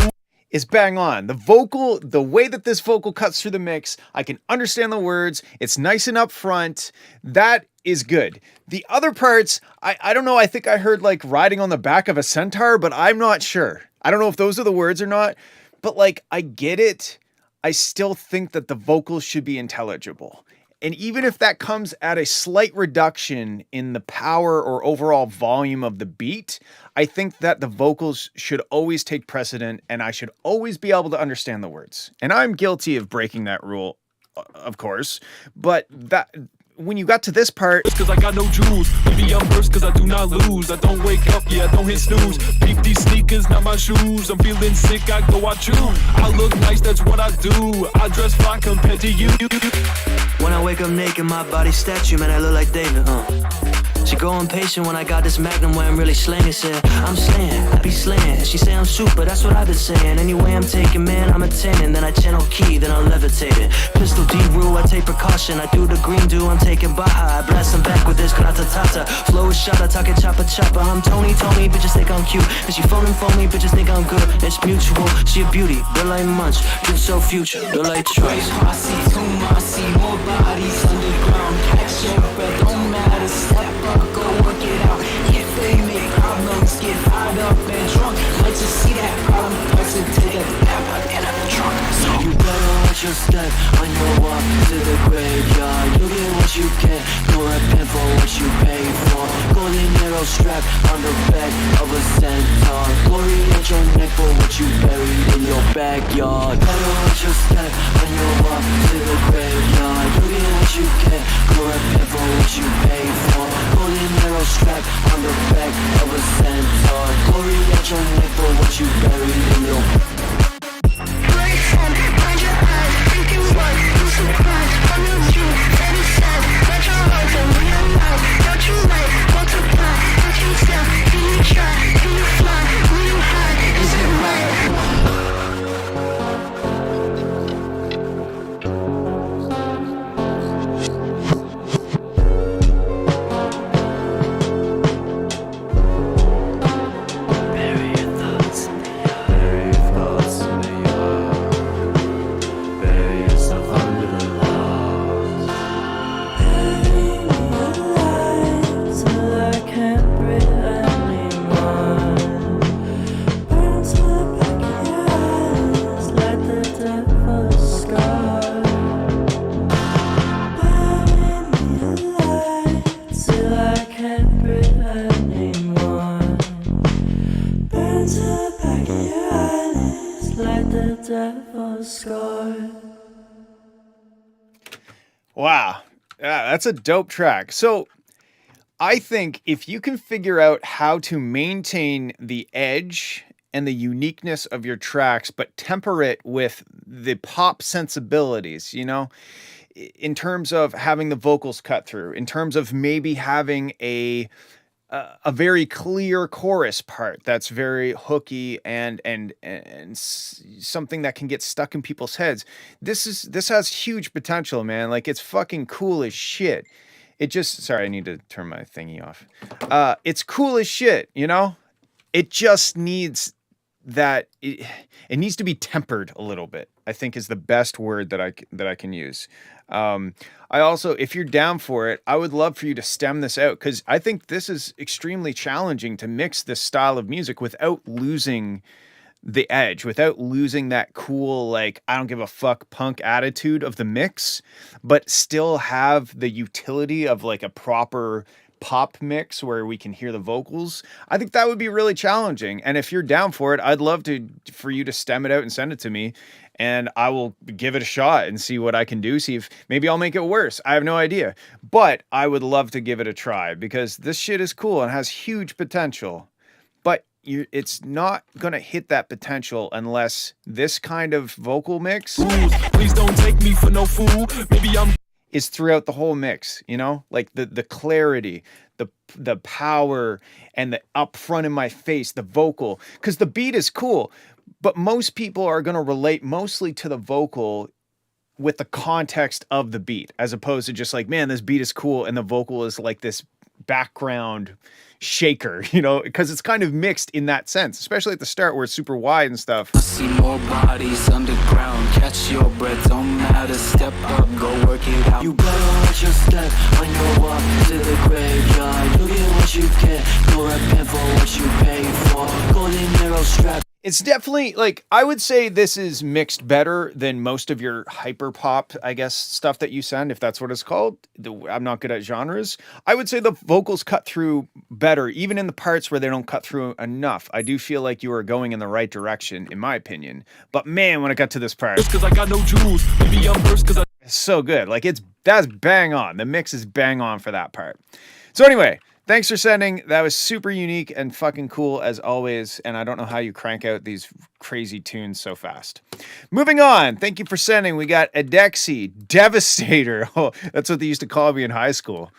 is bang on. The vocal, the way that this vocal cuts through the mix, I can understand the words. It's nice and up front. That is good. The other parts, I don't know. I think I heard like riding on the back of a centaur, but I'm not sure. I don't know if those are the words or not, but like, I get it. I still think that the vocals should be intelligible. And even if that comes at a slight reduction in the power or overall volume of the beat, I think that the vocals should always take precedent and I should always be able to understand the words. And I'm guilty of breaking that rule, of course, but that when you got to this part... Cause I got no jewels. Maybe I'm cursed cause I do not lose. I don't wake up, yeah, I don't hit snooze. Beep these sneakers, not my shoes. I'm feeling sick, I go out chew. I look nice, that's what I do. I dress fly compared to you. When I wake up naked, my body statue, man, I look like David, She go impatient when I got this magnum where I'm really slanging. Said, I'm slaying, I be slaying. She say I'm super, that's what I've been saying. Anyway I'm taking, man, I'm attaining. Then I channel key, then I'm levitating. Pistol D-rule, I take precaution. I do the green do, I'm taking Baja. I blast them back with this grata-tata. Flow is shot, I talk it chopper. I'm Tony, bitches think I'm cute. And she phoning for me, bitches think I'm good. It's mutual, she a beauty, built like Munch. Good so future, built like Trice. I see too much, I see more bodies underground. Catch your breath, don't matter. Step up, go work it out. If they make problems, get fired up and drunk. Like to see that problem, press it, take a nap in a trunk. So you better watch your step on your walk to the graveyard. You get what you get, no repent for what you pay for. Golden arrow strapped on the back of a centaur. Glory at your neck for what you buried in your backyard. Better watch your step on your walk to the graveyard. You get what you get, no repent for what you pay for. Golden arrow strapped on the back of a centaur. Glory at your neck for what you buried in your... Wow. Yeah, that's a dope track. So I think if you can figure out how to maintain the edge and the uniqueness of your tracks, but temper it with the pop sensibilities, you know, in terms of having the vocals cut through, in terms of maybe having a very clear chorus part that's very hooky and something that can get stuck in people's heads. This has huge potential, man. Like, it's fucking cool as shit. It just, sorry, I need to turn my thingy off. It's cool as shit, you know? It just needs that, it needs to be tempered a little bit, I think is the best word that I can use. I also, if you're down for it, I would love for you to stem this out, because I think this is extremely challenging to mix this style of music without losing the edge, without losing that cool, like, I don't give a fuck punk attitude of the mix, but still have the utility of like a proper pop mix where we can hear the vocals, I think that would be really challenging. And if you're down for it, I'd love for you to stem it out and send it to me, and I will give it a shot and see what I can do. See if maybe I'll make it worse. I have no idea, but I would love to give it a try because this shit is cool and has huge potential. But it's not gonna hit that potential unless this kind of vocal mix Please don't take me for no fool. Maybe I'm is throughout the whole mix, you know, like the clarity, the power, and the up front in my face, the vocal, because the beat is cool, but most people are going to relate mostly to the vocal with the context of the beat, as opposed to just like, man, this beat is cool, and the vocal is like this background shaker, you know, because it's kind of mixed in that sense, especially at the start where it's super wide and stuff. I see more bodies underground. Catch your breath, don't matter. Step up, go work it out. You better watch your step when you walk to the graveyard. You get what you get, you're repent for what you pay for. Golden arrow strap. It's definitely, like, I would say this is mixed better than most of your hyper pop, I guess, stuff that you send, if that's what it's called. I'm not good at genres. I would say the vocals cut through better, even in the parts where they don't cut through enough. I do feel like you are going in the right direction, in my opinion. But man, when it got to this part, cause I got no jewels. Maybe I'm first cause I it's so good. Like, that's bang on. The mix is bang on for that part. So anyway, thanks for sending. That was super unique and fucking cool as always. And I don't know how you crank out these crazy tunes so fast. Moving on. Thank you for sending. We got Adexi, Devastator. Oh, that's what they used to call me in high school.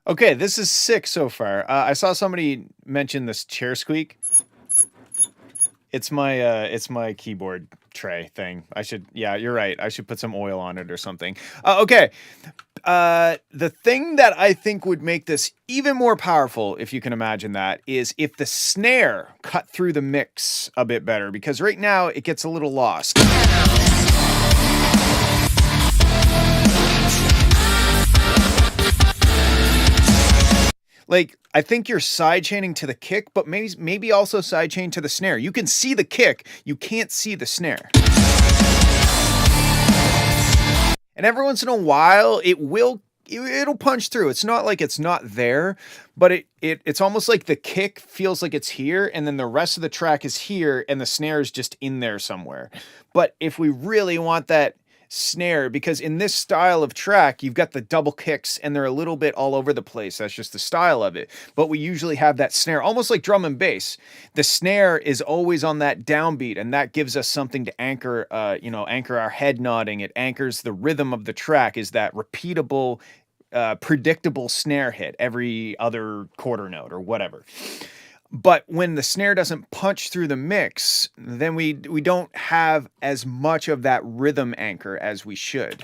Okay, this is sick so far. I saw somebody mention this chair squeak. It's my keyboard tray thing. Yeah, you're right. I should put some oil on it or something. Okay. The thing that I think would make this even more powerful, if you can imagine that, is if the snare cut through the mix a bit better, because right now it gets a little lost. Like, I think you're sidechaining to the kick, but maybe also sidechain to the snare. You can see the kick, you can't see the snare. And every once in a while, it'll punch through. It's not like it's not there, but it's almost like the kick feels like it's here, and then the rest of the track is here, and the snare is just in there somewhere. But if we really want that snare, because in this style of track you've got the double kicks and they're a little bit all over the place, that's just the style of it, but we usually have that snare almost like drum and bass. The snare is always on that downbeat, and that gives us something to anchor anchor our head nodding. It anchors the rhythm of the track, is that repeatable predictable snare hit every other quarter note or whatever. But when the snare doesn't punch through the mix, then we don't have as much of that rhythm anchor as we should.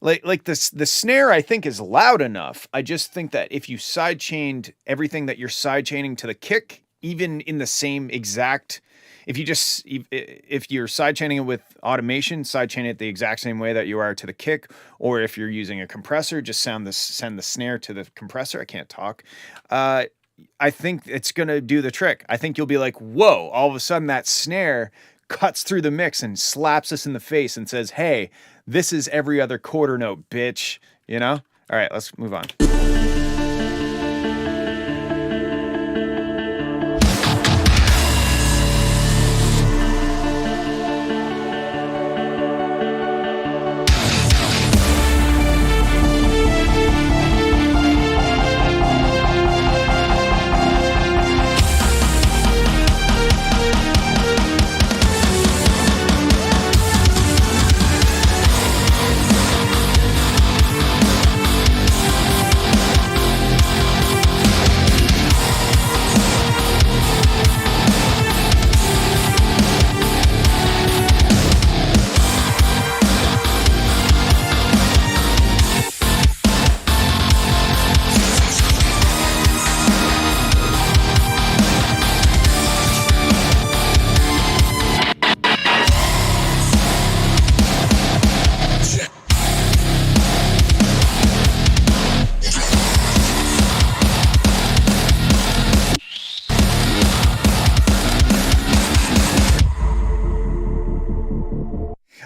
Like the snare, I think, is loud enough. I just think that if you sidechained everything that you're sidechaining to the kick, even in the same exact, if you're sidechaining it with automation, sidechain it the exact same way that you are to the kick, or if you're using a compressor, just send the snare to the compressor. I can't talk. I think it's gonna do the trick. I think you'll be like, whoa! All of a sudden, that snare cuts through the mix and slaps us in the face and says, "Hey, this is every other quarter note, bitch." You know? All right, let's move on.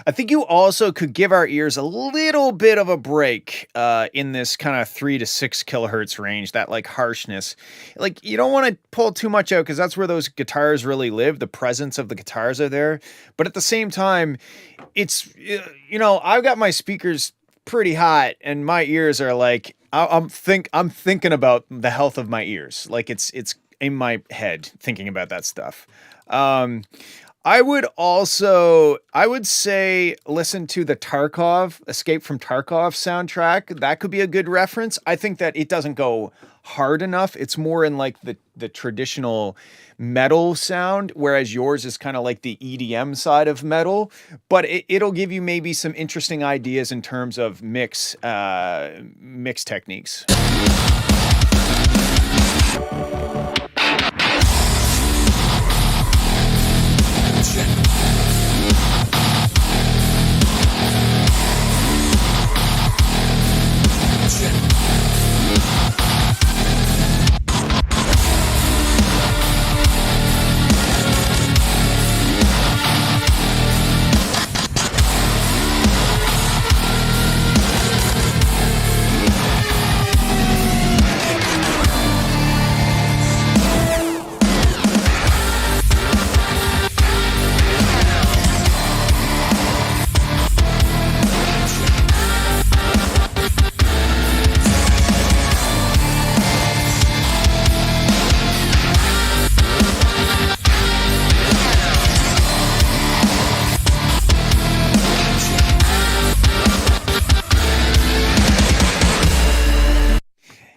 I think you also could give our ears a little bit of a break in this kind of 3 to 6 kilohertz range, that like harshness. Like you don't want to pull too much out because that's where those guitars really live. The presence of the guitars are there. But at the same time, it's, I've got my speakers pretty hot and my ears are like, I'm thinking about the health of my ears. Like it's in my head thinking about that stuff. I would say listen to the Tarkov, Escape from Tarkov soundtrack. That could be a good reference. I think that it doesn't go hard enough. It's more in like the traditional metal sound, whereas yours is kind of like the EDM side of metal, but it'll give you maybe some interesting ideas in terms of mix techniques.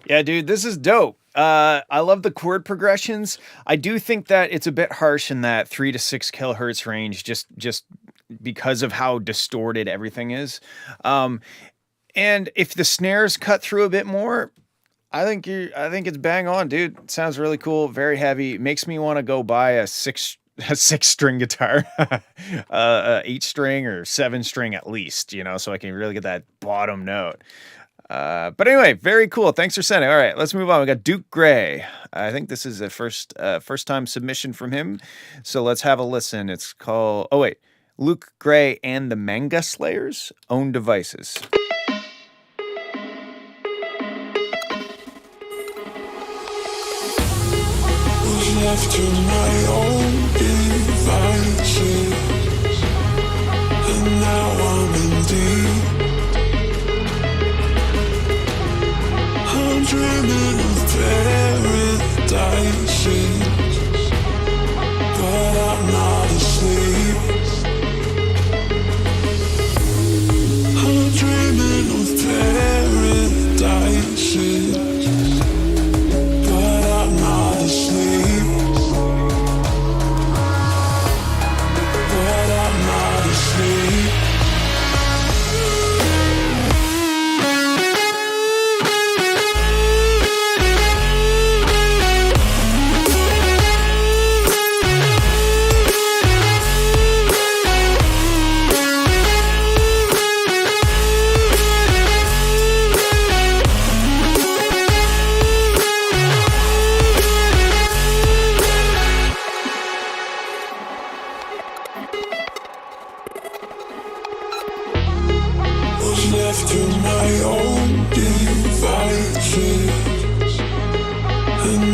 Yeah, dude, this is dope. I love the chord progressions. I do think that it's a bit harsh in that 3 to 6 kilohertz range, just because of how distorted everything is. And if the snares cut through a bit more, I think it's bang on, dude. It sounds really cool, very heavy. Makes me want to go buy a six string guitar, 8 string or 7 string at least, so I can really get that bottom note. But anyway, very cool. Thanks for sending. All right, let's move on. We got Duke Gray. I think this is a first time submission from him. So let's have a listen. It's called, Luke Gray and the Manga Slayers, Own Devices. Left to my own devices, and now I'm in deep. I'm dreaming of paradises, but I'm not asleep. I'm dreaming of paradises,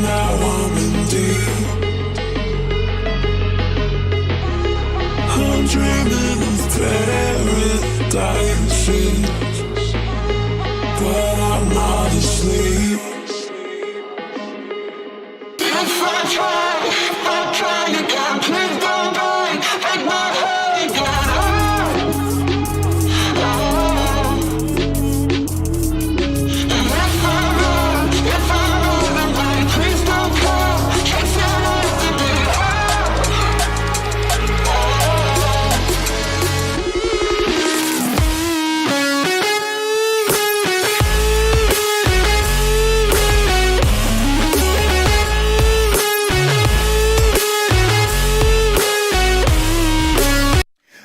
now I'm in deep. I'm dreaming of paradise, but I'm not asleep. If I try again, please don't go. Take my head again. If I run away, please don't come. Chase it after me.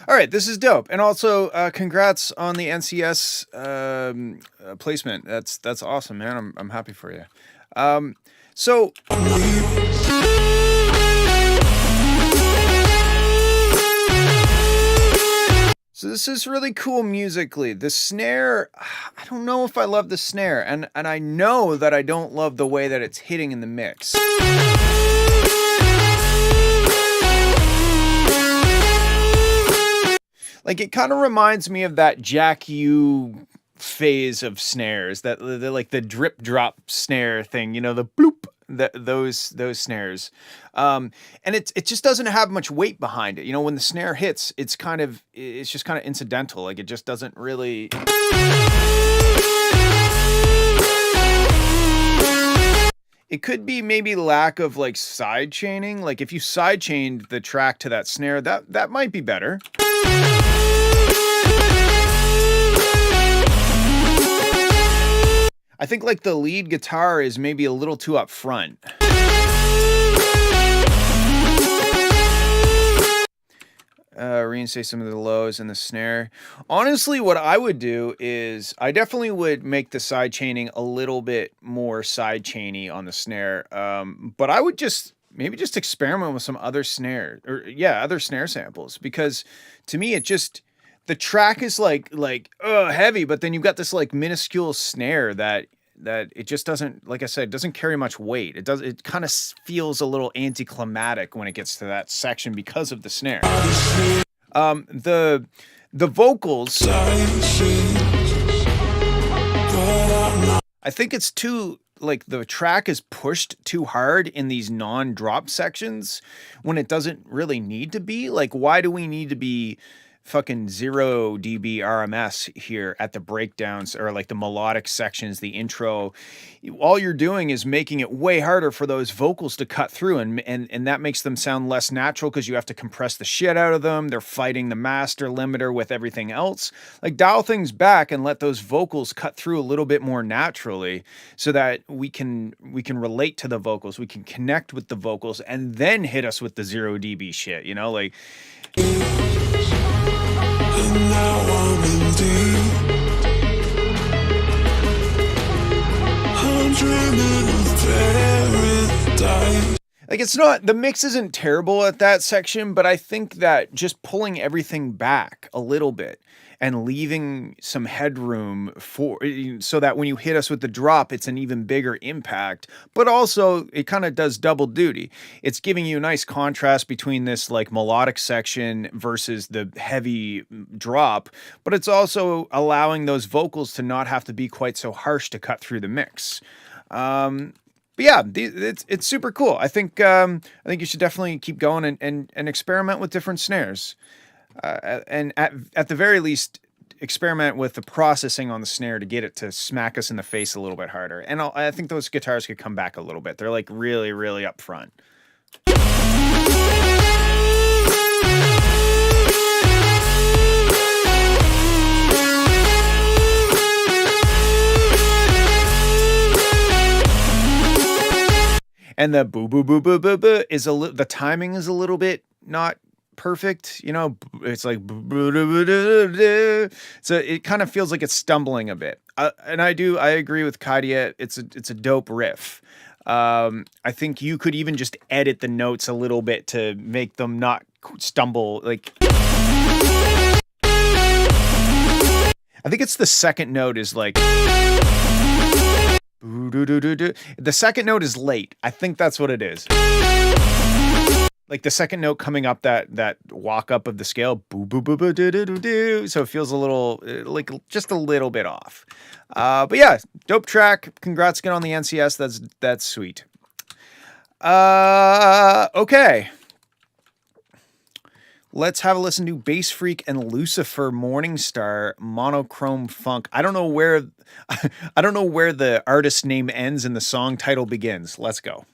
All right, this is dope, and also congrats on the NCS placement. That's awesome, man. I'm happy for you. So this is really cool musically. The snare, I don't know if I love the snare, and I know that I don't love the way that it's hitting in the mix. Like, it kind of reminds me of that Jack U phase of snares, that like the drip drop snare thing, you know, the bloop, those snares. And it just doesn't have much weight behind it. You know, when the snare hits, it's just kind of incidental. Like, it just doesn't really. It could be maybe lack of like side chaining. Like, if you side chained the track to that snare, that might be better. I think like the lead guitar is maybe a little too up front. Reinstate some of the lows in the snare. Honestly, what I would do is I definitely would make the side chaining a little bit more side chainy on the snare. But I would maybe just experiment with some other other snare samples, because to me the track is like heavy, but then you've got this like minuscule snare that it just doesn't, like I said, doesn't carry much weight. It kind of feels a little anticlimactic when it gets to that section because of the snare. The vocals, I think it's too, like, the track is pushed too hard in these non-drop sections when it doesn't really need to be. Like, why do we need to be fucking 0 dB RMS here at the breakdowns or like the melodic sections, the intro? All you're doing is making it way harder for those vocals to cut through, and that makes them sound less natural because you have to compress the shit out of them. They're fighting the master limiter with everything else. Like, dial things back and let those vocals cut through a little bit more naturally so that we can relate to the vocals, we can connect with the vocals, and then hit us with the 0 dB shit, you know, like. And now I'm in deep. I'm dreaming of paradise. Like, it's not, the mix isn't terrible at that section, but I think that just pulling everything back a little bit and leaving some headroom so that when you hit us with the drop, it's an even bigger impact, but also it kind of does double duty. It's giving you a nice contrast between this like melodic section versus the heavy drop, but it's also allowing those vocals to not have to be quite so harsh to cut through the mix. But yeah, it's super cool. I think you should definitely keep going and experiment with different snares. And at the very least, experiment with the processing on the snare to get it to smack us in the face a little bit harder. And I think those guitars could come back a little bit. They're like really, really up front. And the boo boo boo boo boo boo is the timing is a little bit not perfect, you know. It's like, so it kind of feels like it's stumbling a bit. And I agree with Kadia. It's a dope riff. I think you could even just edit the notes a little bit to make them not stumble. Like, I think it's the second note is like, Boo-doo-doo-doo-doo. The second note is late. I think that's what it is. Like the second note coming up that walk up of the scale, boo boo boo boo doo doo doo doo. So it feels a little like just a little bit off. But yeah, dope track. Congrats again on the NCS. That's sweet. Okay. Let's have a listen to Bass Freak and Lucifer Morningstar Monochrome Funk. I don't know where the artist name ends and the song title begins. Let's go.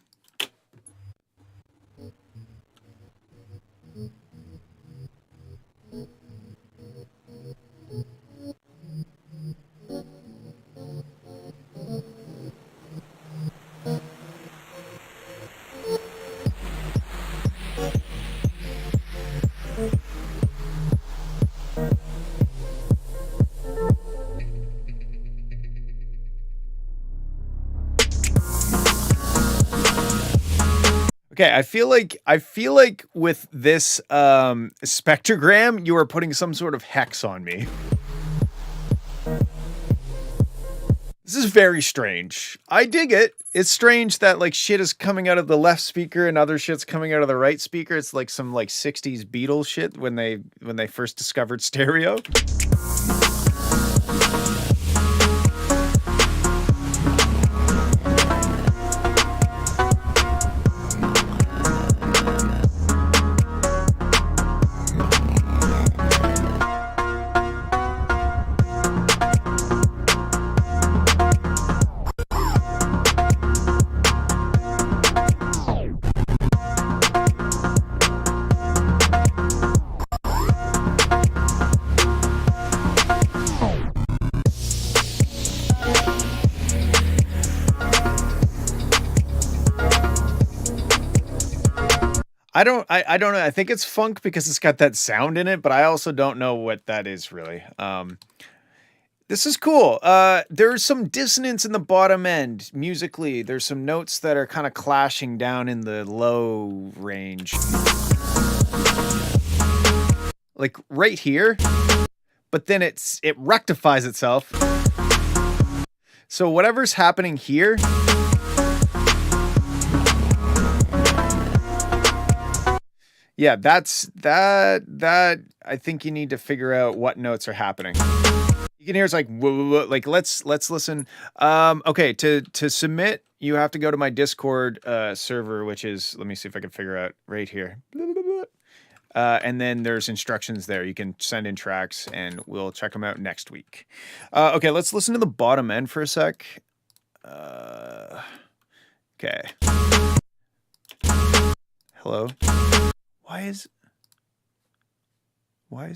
Okay, I feel like with this spectrogram, you are putting some sort of hex on me. This is very strange. I dig it. It's strange that like shit is coming out of the left speaker and other shit's coming out of the right speaker. It's like some like 60s Beatles shit when they first discovered stereo. I don't know. I think it's funk because it's got that sound in it, but I also don't know what that is really. This is cool. There's some dissonance in the bottom end musically. There's some notes that are kind of clashing down in the low range. Like right here, but then it rectifies itself. So whatever's happening here, yeah, that I think you need to figure out what notes are happening. You can hear it's like whoa, whoa, whoa. Like let's listen. Okay, to submit, you have to go to my Discord server, which is, let me see if I can figure out right here. And then there's instructions there. You can send in tracks and we'll check them out next week. Okay, let's listen to the bottom end for a sec. Okay. Hello. Why is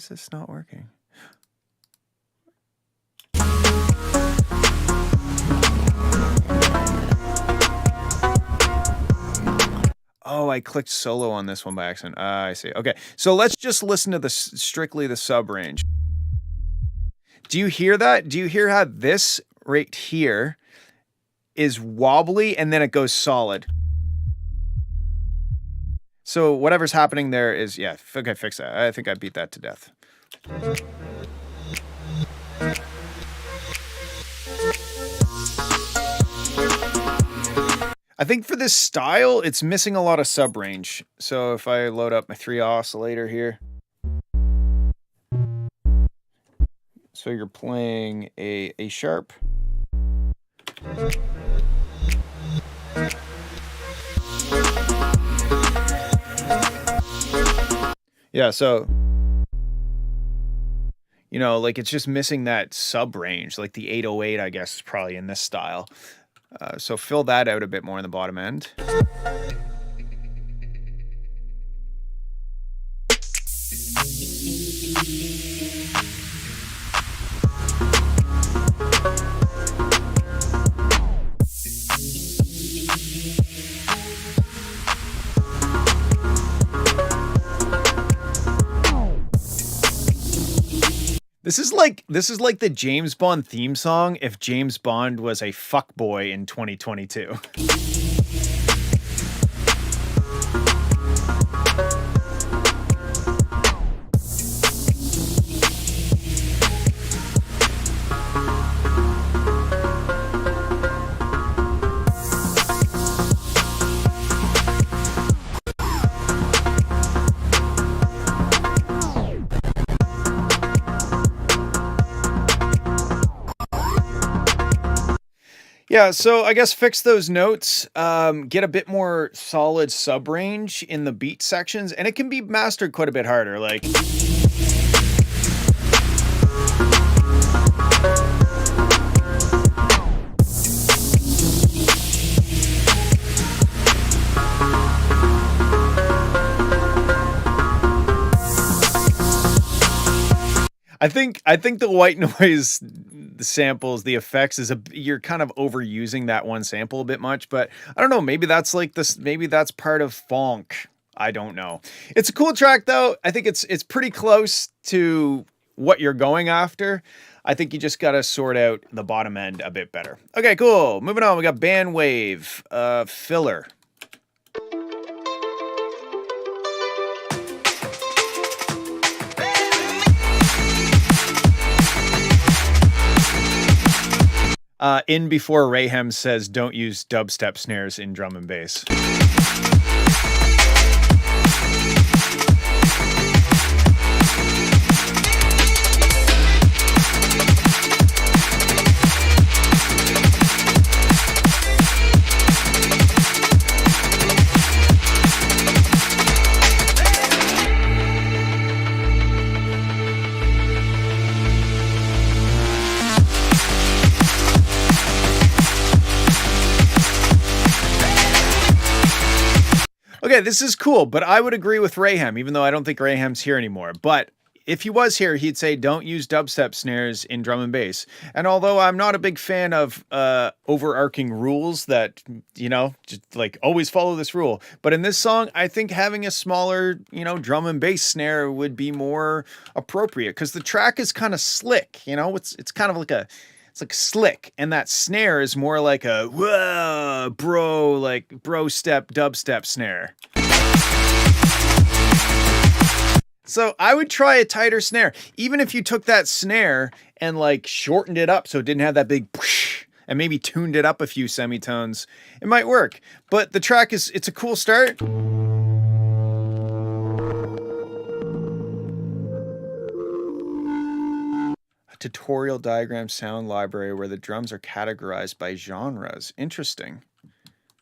this not working? Oh, I clicked solo on this one by accident. I see. Okay, so let's just listen to the strictly the sub range. Do you hear that? Do you hear how this right here is wobbly and then it goes solid? So whatever's happening there is, yeah, okay, fix that. I think I beat that to death. I think for this style, it's missing a lot of sub range. So if I load up my 3 oscillator here. So you're playing a sharp. Yeah, so, you know, like it's just missing that sub range, like the 808, I guess, is probably in this style. So fill that out a bit more in the bottom end. This is like the James Bond theme song if James Bond was a fuckboy in 2022. Yeah, so I guess fix those notes, get a bit more solid sub range in the beat sections, and it can be mastered quite a bit harder. Like, I think the white noise, the samples, the effects is you're kind of overusing that one sample a bit much, but I don't know, maybe that's like this, maybe that's part of funk. I don't know. It's a cool track though. I think it's pretty close to what you're going after. I think you just got to sort out the bottom end a bit better. Okay, cool. Moving on, we got Bandwave, Filler. In before Rayhem says don't use dubstep snares in drum and bass. Okay, this is cool, but I would agree with Rayhem, even though I don't think Rayhem's here anymore. But if he was here, he'd say don't use dubstep snares in drum and bass. And although I'm not a big fan of overarching rules that, just like always follow this rule, but in this song, I think having a smaller, drum and bass snare would be more appropriate because the track is kind of slick, it's kind of like it's like slick, and that snare is more like a whoa, bro step dubstep snare. So I would try a tighter snare, even if you took that snare and like shortened it up so it didn't have that big whoosh, and maybe tuned it up a few semitones. It might work, but the track it's a cool start. Tutorial diagram sound library where the drums are categorized by genres. Interesting.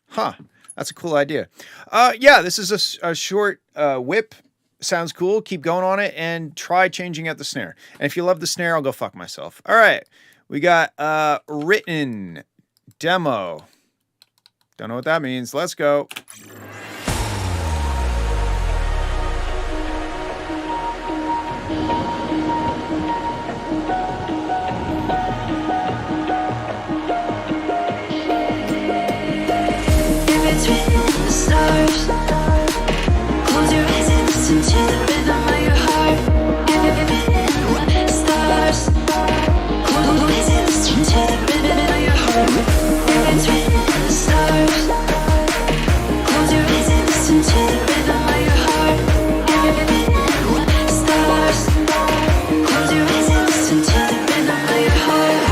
Huh. That's a cool idea. Yeah, this is a short whip. Sounds cool. Keep going on it and try changing out the snare. And if you love the snare, I'll go fuck myself. All right. We got written demo. Don't know what that means. Let's go. Close your eyes and listen to the rhythm of your heart. Stars. Close your eyes and listen to the rhythm of your heart. It's written in the stars. Close your eyes and listen to the rhythm of your heart. Stars. Close your eyes and listen to the rhythm of your heart.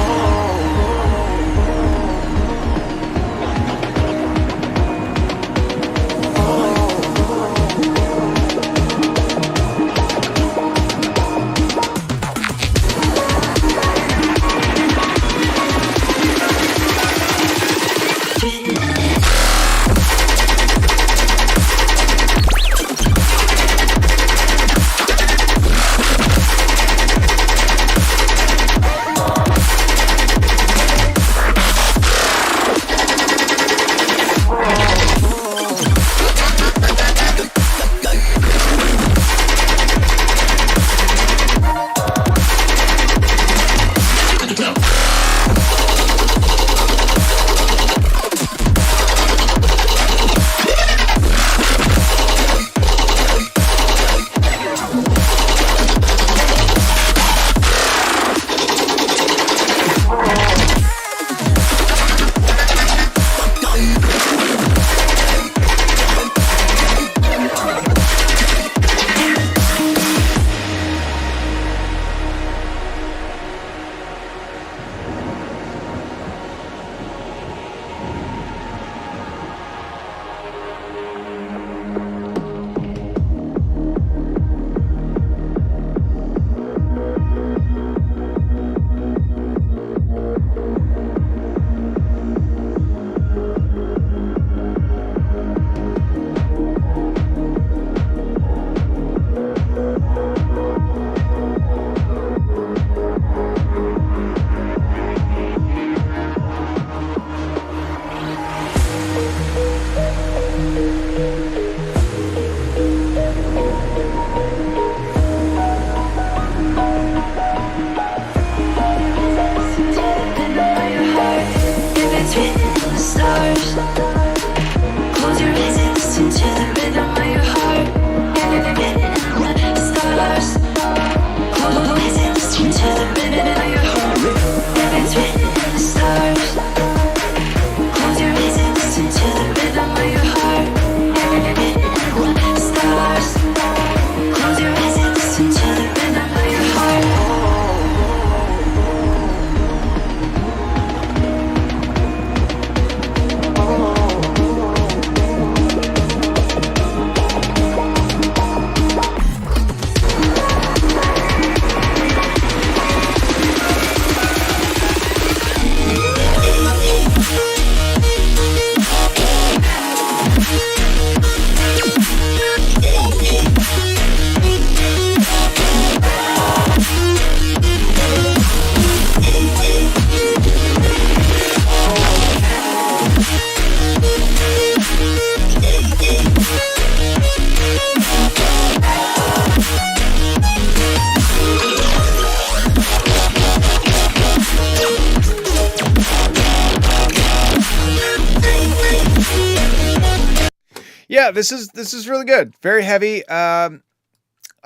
Yeah, this is really good. Very heavy. I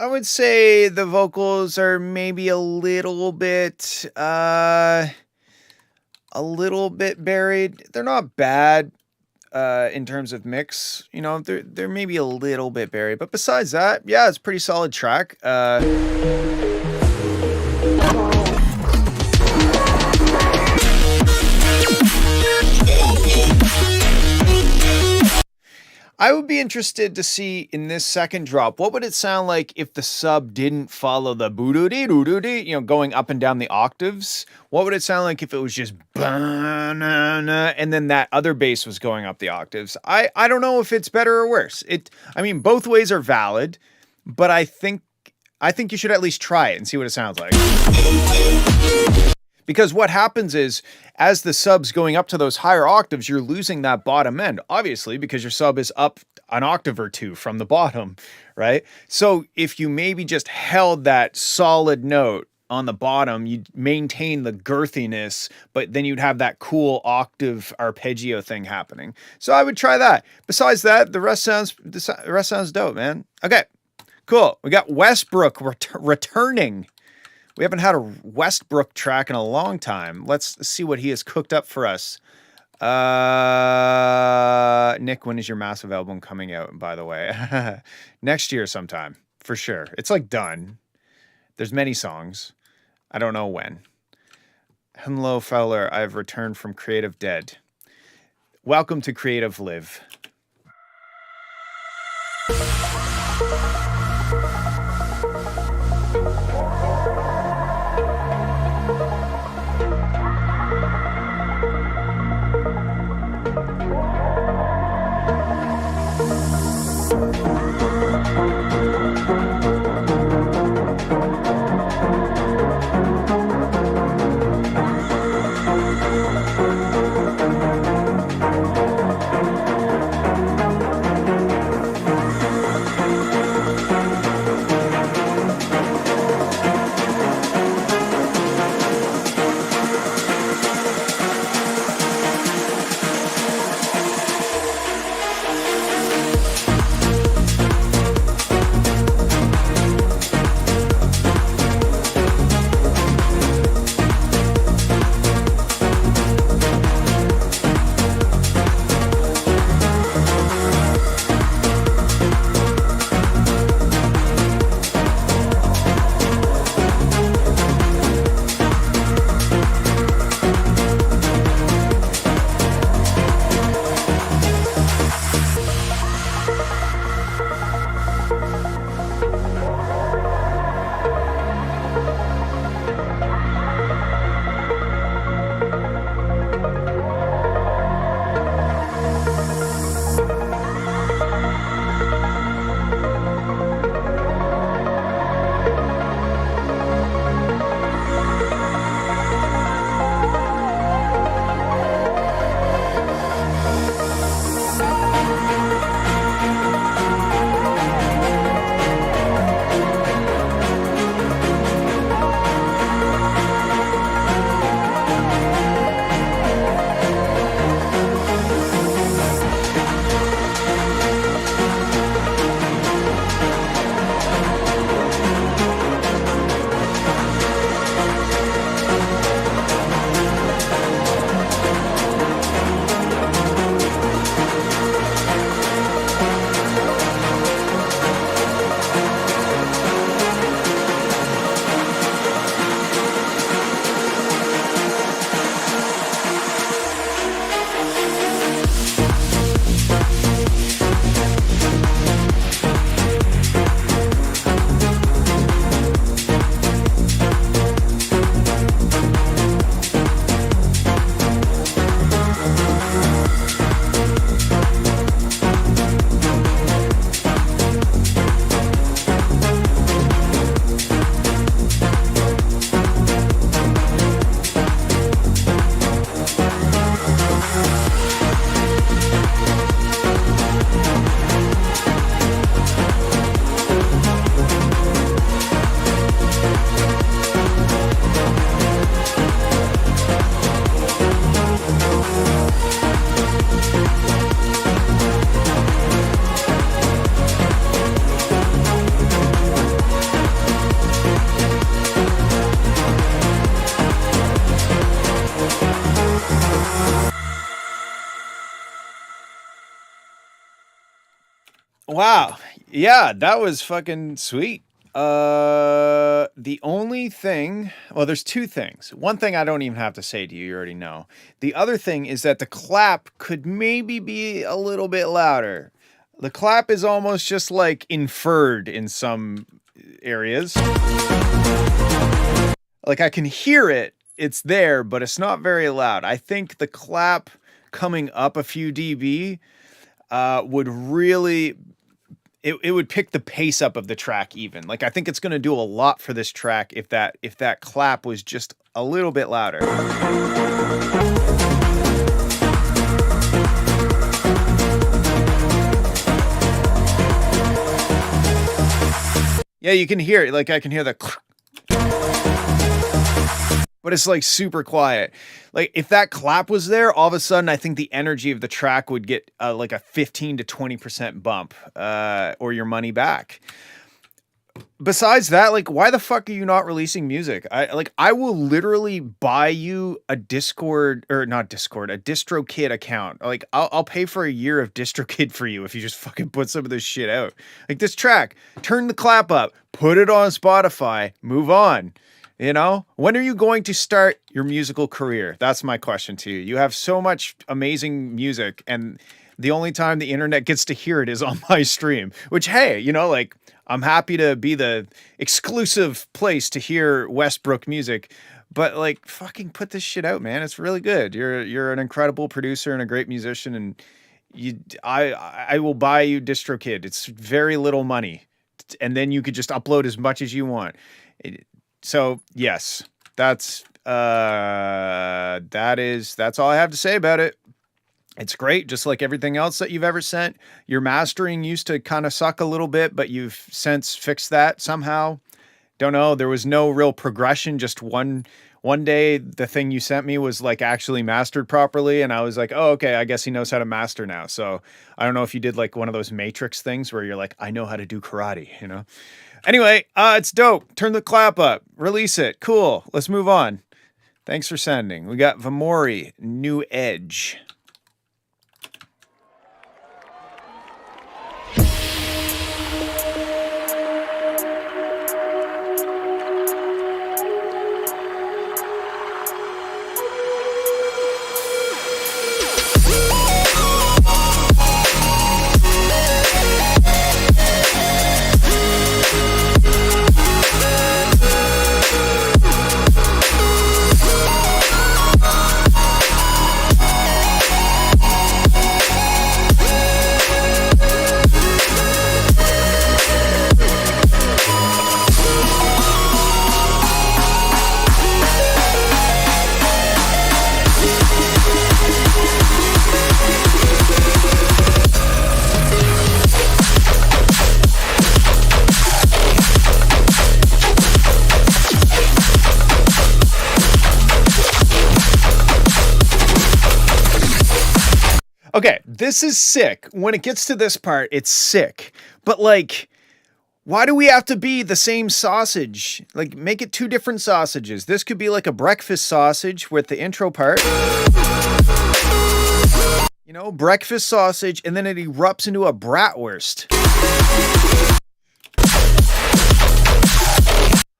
would say the vocals are maybe a little bit buried. They're not bad in terms of mix. You know, they're maybe a little bit buried, but besides that, yeah, it's a pretty solid track. I would be interested to see in this second drop, what would it sound like if the sub didn't follow the boo-doo-dee, doo-doo-dee, you know, going up and down the octaves? What would it sound like if it was just ba-na-na, and then that other bass was going up the octaves? I don't know if it's better or worse. I mean, both ways are valid, but I think you should at least try it and see what it sounds like. Because what happens is, as the sub's going up to those higher octaves, you're losing that bottom end, obviously, because your sub is up an octave or two from the bottom, right? So if you maybe just held that solid note on the bottom, you'd maintain the girthiness, but then you'd have that cool octave arpeggio thing happening. So I would try that. Besides that, the rest sounds dope, man. Okay, cool. We got Westbrook returning. We haven't had a Westbrook track in a long time. Let's see what he has cooked up for us. Nick, when is your massive album coming out, by the way? Next year sometime, for sure. It's like done. There's many songs. I don't know when. Hello, FWLR. I've returned from Creative Dead. Welcome to Creative Live. Wow. Yeah, that was fucking sweet. The only thing, well, there's two things. One thing I don't even have to say to you, you already know. The other thing is that the clap could maybe be a little bit louder. The clap is almost just like inferred in some areas. Like I can hear it, it's there, but it's not very loud. I think the clap coming up a few dB would really it would pick the pace up of the track even. Like I think it's going to do a lot for this track if that clap was just a little bit louder. Yeah, you can hear it. Like I can hear the but it's like super quiet. Like if that clap was there, all of a sudden I think the energy of the track would get like a 15 to 20% bump or your money back. Besides that, like why the fuck are you not releasing music? I will literally buy you a Discord or not Discord, a DistroKid account. Like I'll pay for a year of DistroKid for you if you just fucking put some of this shit out. Like this track, turn the clap up, put it on Spotify, move on. You know, when are you going to start your musical career? That's my question to you. You have so much amazing music, and the only time the internet gets to hear it is on my stream, which, hey, you know, like I'm happy to be the exclusive place to hear Westbrook music, but like fucking put this shit out, man. It's really good. You're an incredible producer and a great musician, and I will buy you DistroKid. It's very little money, and then you could just upload as much as you want. So yes, that's all I have to say about it. It's great, just like everything else that you've ever sent. Your mastering used to kind of suck a little bit, but you've since fixed that somehow. Don't know. There was no real progression. Just one day, the thing you sent me was like actually mastered properly, and I was like, oh, okay, I guess he knows how to master now. So I don't know if you did like one of those Matrix things where you're like, I know how to do karate, you know. Anyway, it's dope. Turn the clap up. Release it. Cool. Let's move on. Thanks for sending. We got Vamori, New Edge. Okay, this is sick. When it gets to this part, it's sick. But like, why do we have to be the same sausage? Like, make it two different sausages. This could be like a breakfast sausage with the intro part. You know, breakfast sausage, and then it erupts into a bratwurst.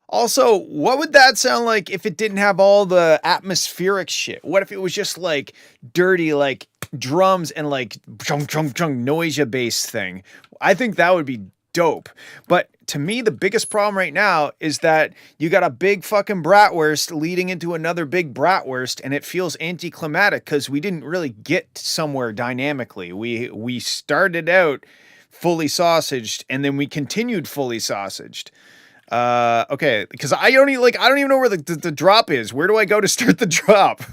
Also, what would that sound like if it didn't have all the atmospheric shit? What if it was just like dirty, like drums and like chung chung chung noisia bass thing? I think that would be dope. But to me, the biggest problem right now is that you got a big fucking bratwurst leading into another big bratwurst, and it feels anticlimactic because we didn't really get somewhere dynamically. We started out fully sausaged, and then we continued fully sausaged. Okay, because I don't even know where the drop is. Where do I go to start the drop?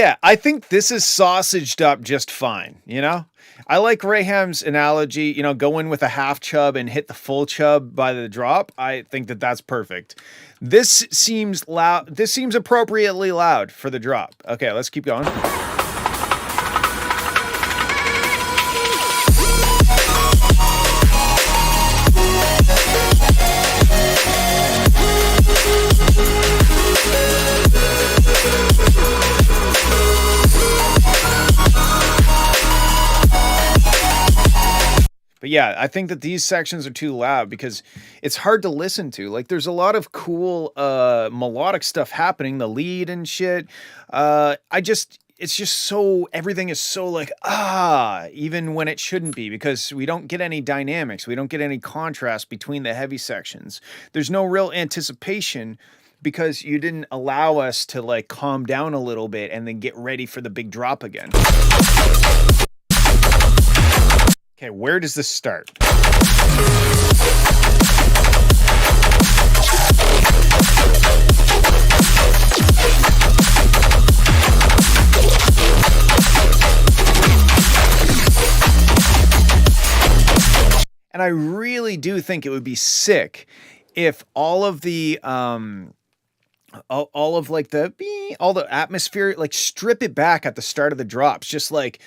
Yeah, I think this is sausaged up just fine, you know? I like Raham's analogy, you know, go in with a half chub and hit the full chub by the drop. I think that that's perfect. This seems loud. This seems appropriately loud for the drop. Okay, let's keep going. But yeah, I think that these sections are too loud because it's hard to listen to. Like there's a lot of cool melodic stuff happening, the lead and shit. It's just so everything is so like even when it shouldn't be, because we don't get any dynamics. We don't get any contrast between the heavy sections. There's no real anticipation because you didn't allow us to like calm down a little bit and then get ready for the big drop again. Okay, where does this start? And I really do think it would be sick if all of the all of like all the atmosphere, like strip it back at the start of the drops, just like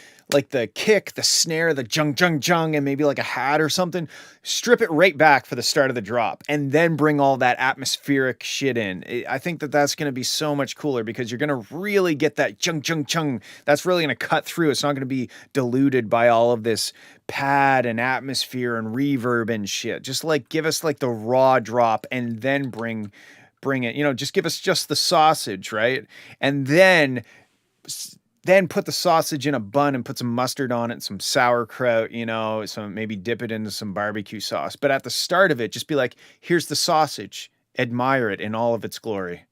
the kick, the snare, the jung jung jung, and maybe like a hat or something. Strip it right back for the start of the drop, and then bring all that atmospheric shit in. I think that that's going to be so much cooler because you're going to really get that jung jung jung. That's really going to cut through. It's not going to be diluted by all of this pad and atmosphere and reverb and shit. Just like give us like the raw drop, and then bring it, you know, just give us just the sausage, right? And then put the sausage in a bun and put some mustard on it, some sauerkraut, you know, maybe dip it into some barbecue sauce. But at the start of it, just be like, here's the sausage. Admire it in all of its glory.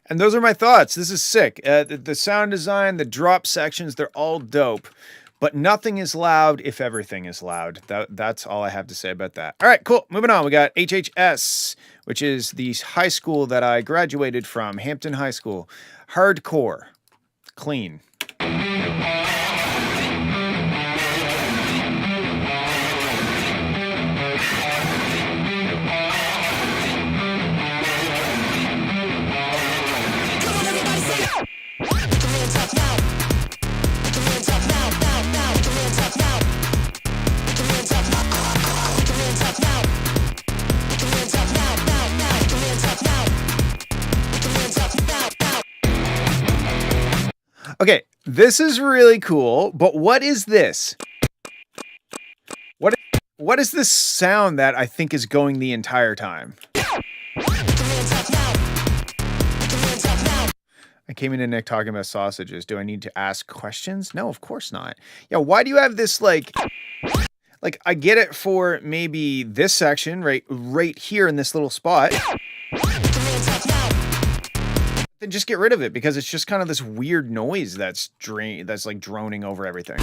And those are my thoughts. This is sick. The sound design, the drop sections, they're all dope. But nothing is loud if everything is loud. That's all I have to say about that. All right, cool. Moving on. We got HHS, which is the high school that I graduated from, Hampton High School. Hardcore. Clean. Okay, this is really cool, but what is this? What is this sound that I think is going the entire time? I came into Nick talking about sausages. Do I need to ask questions? No, of course not. Yeah, why do you have this like I get it for maybe this section right here in this little spot. Then just get rid of it because it's just kind of this weird noise that's like droning over everything.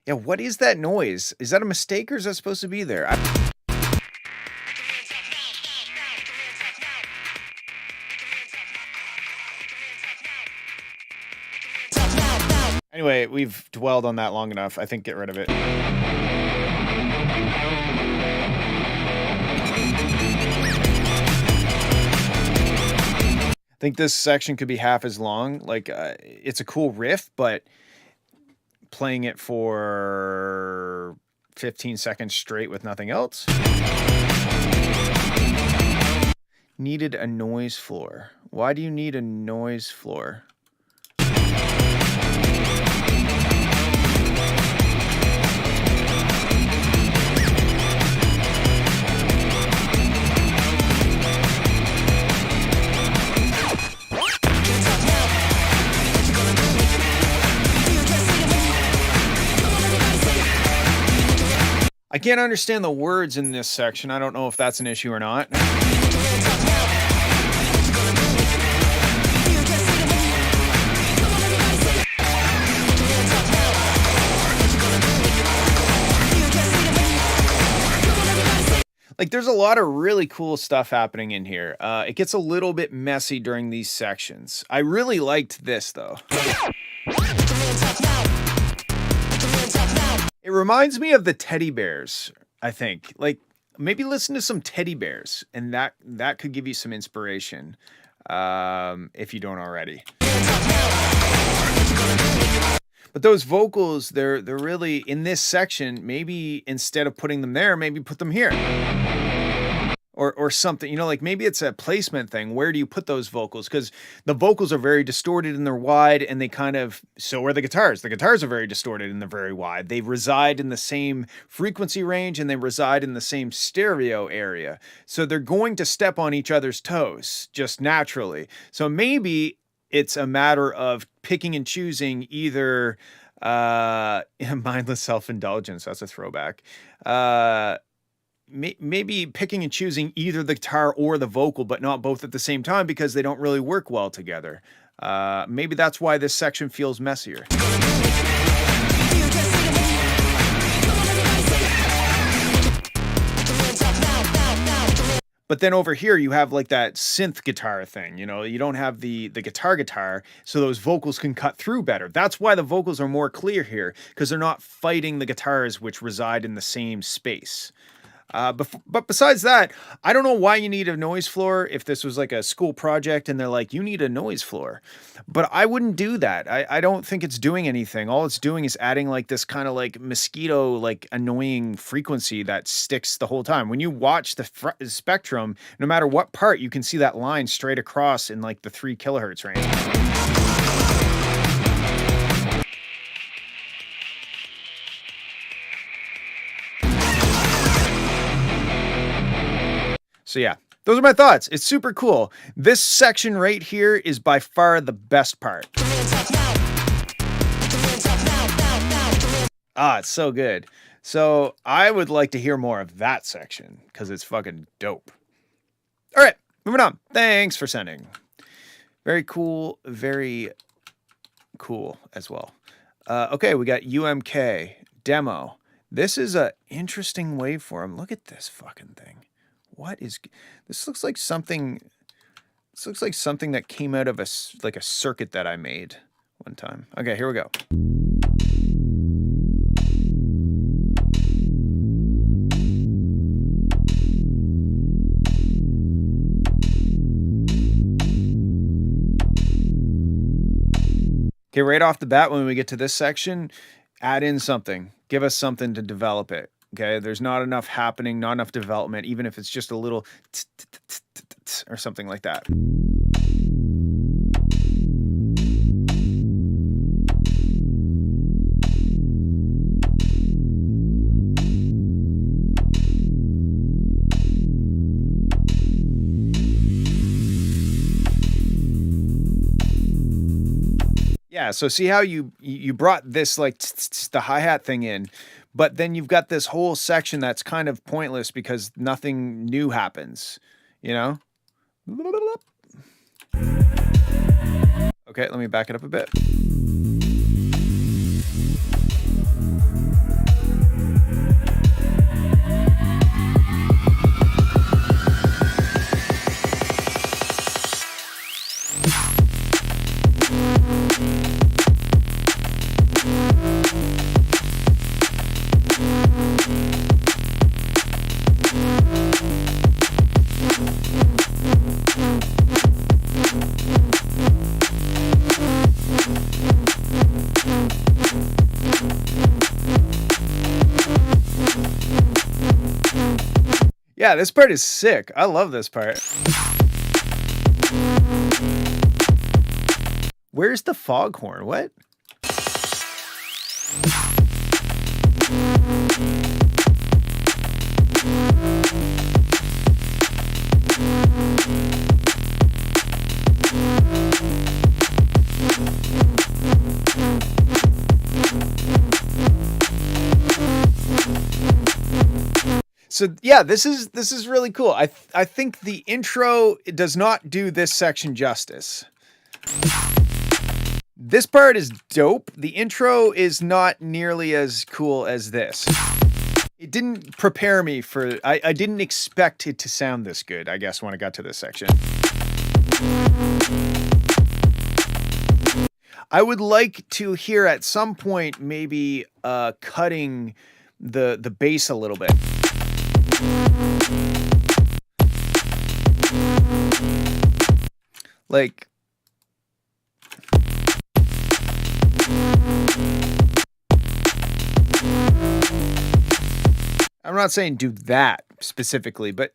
Yeah, what is that noise? Is that a mistake or is that supposed to be there? Anyway, we've dwelled on that long enough. I think get rid of it. I think this section could be half as long. Like, it's a cool riff, but playing it for 15 seconds straight with nothing else. Needed a noise floor. Why do you need a noise floor? I can't understand the words in this section. I don't know if that's an issue or not. Like, there's a lot of really cool stuff happening in here. It gets a little bit messy during these sections. I really liked this, though. It reminds me of the teddy bears, I think. Like, maybe listen to some teddy bears, and that could give you some inspiration, if you don't already. But those vocals, they're really in this section. Maybe instead of putting them there, maybe put them here. Or something, you know, like maybe it's a placement thing. Where do you put those vocals? Because the vocals are very distorted and they're wide, and they kind of, so are the guitars. The guitars are very distorted and they're very wide. They reside in the same frequency range and they reside in the same stereo area. So they're going to step on each other's toes just naturally. So maybe it's a matter of picking and choosing either mindless self-indulgence. That's a throwback. Maybe picking and choosing either the guitar or the vocal, but not both at the same time, because they don't really work well together. Maybe that's why this section feels messier. But then over here, you have like that synth guitar thing, you know, you don't have the guitar, so those vocals can cut through better. That's why the vocals are more clear here, because they're not fighting the guitars, which reside in the same space. But besides that, I don't know why you need a noise floor if this was like a school project and they're like, you need a noise floor. But I wouldn't do that. I don't think it's doing anything. All it's doing is adding like this kind of like mosquito, like annoying frequency that sticks the whole time. When you watch the spectrum, no matter what part, you can see that line straight across in like the 3 kilohertz range. So yeah, those are my thoughts. It's super cool. This section right here is by far the best part. It's so good. So I would like to hear more of that section because it's fucking dope. All right, moving on. Thanks for sending. Very cool as well. Okay, we got UMK demo. This is a interesting waveform. Look at this fucking thing. What is this? Looks like something. This looks like something that came out of a circuit that I made one time. Okay, here we go. Okay, right off the bat, when we get to this section, add in something. Give us something to develop it. Okay, there's not enough happening, not enough development, even if it's just a little or something like that. Yeah, so see how you brought this like the hi-hat thing in, but then you've got this whole section that's kind of pointless because nothing new happens, you know? Okay, let me back it up a bit. Yeah, this part is sick. I love this part. Where's the foghorn? What? So yeah, this is really cool. I think the intro does not do this section justice. This part is dope. The intro is not nearly as cool as this. It didn't prepare me for, I didn't expect it to sound this good, I guess, when I got to this section. I would like to hear at some point maybe cutting the bass a little bit. Like, I'm not saying do that specifically, but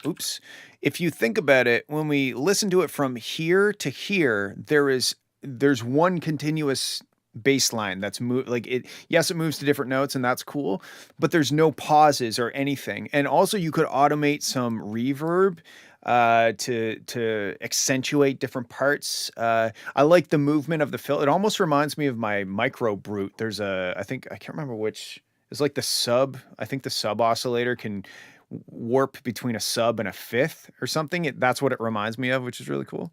oops. If you think about it, when we listen to it from here to here, there's one continuous bass line that's like it. Yes, it moves to different notes and that's cool, but there's no pauses or anything. And also you could automate some reverb to accentuate different parts. I like the movement of the fill. It almost reminds me of my Micro Brute. There's I think I can't remember which. It's like the sub. I think the sub oscillator can warp between a sub and a fifth or something. That's what it reminds me of, which is really cool.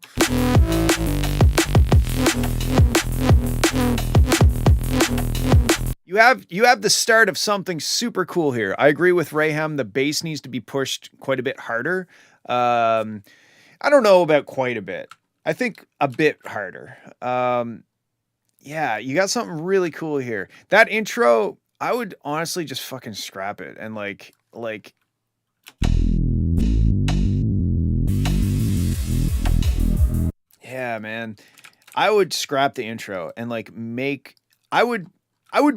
You have the start of something super cool here. I agree with Rayhem. The bass needs to be pushed quite a bit harder. I don't know about quite a bit. I think a bit harder. Yeah, you got something really cool here. That intro, I would honestly just fucking scrap it and like yeah, man. I would scrap the intro and like I would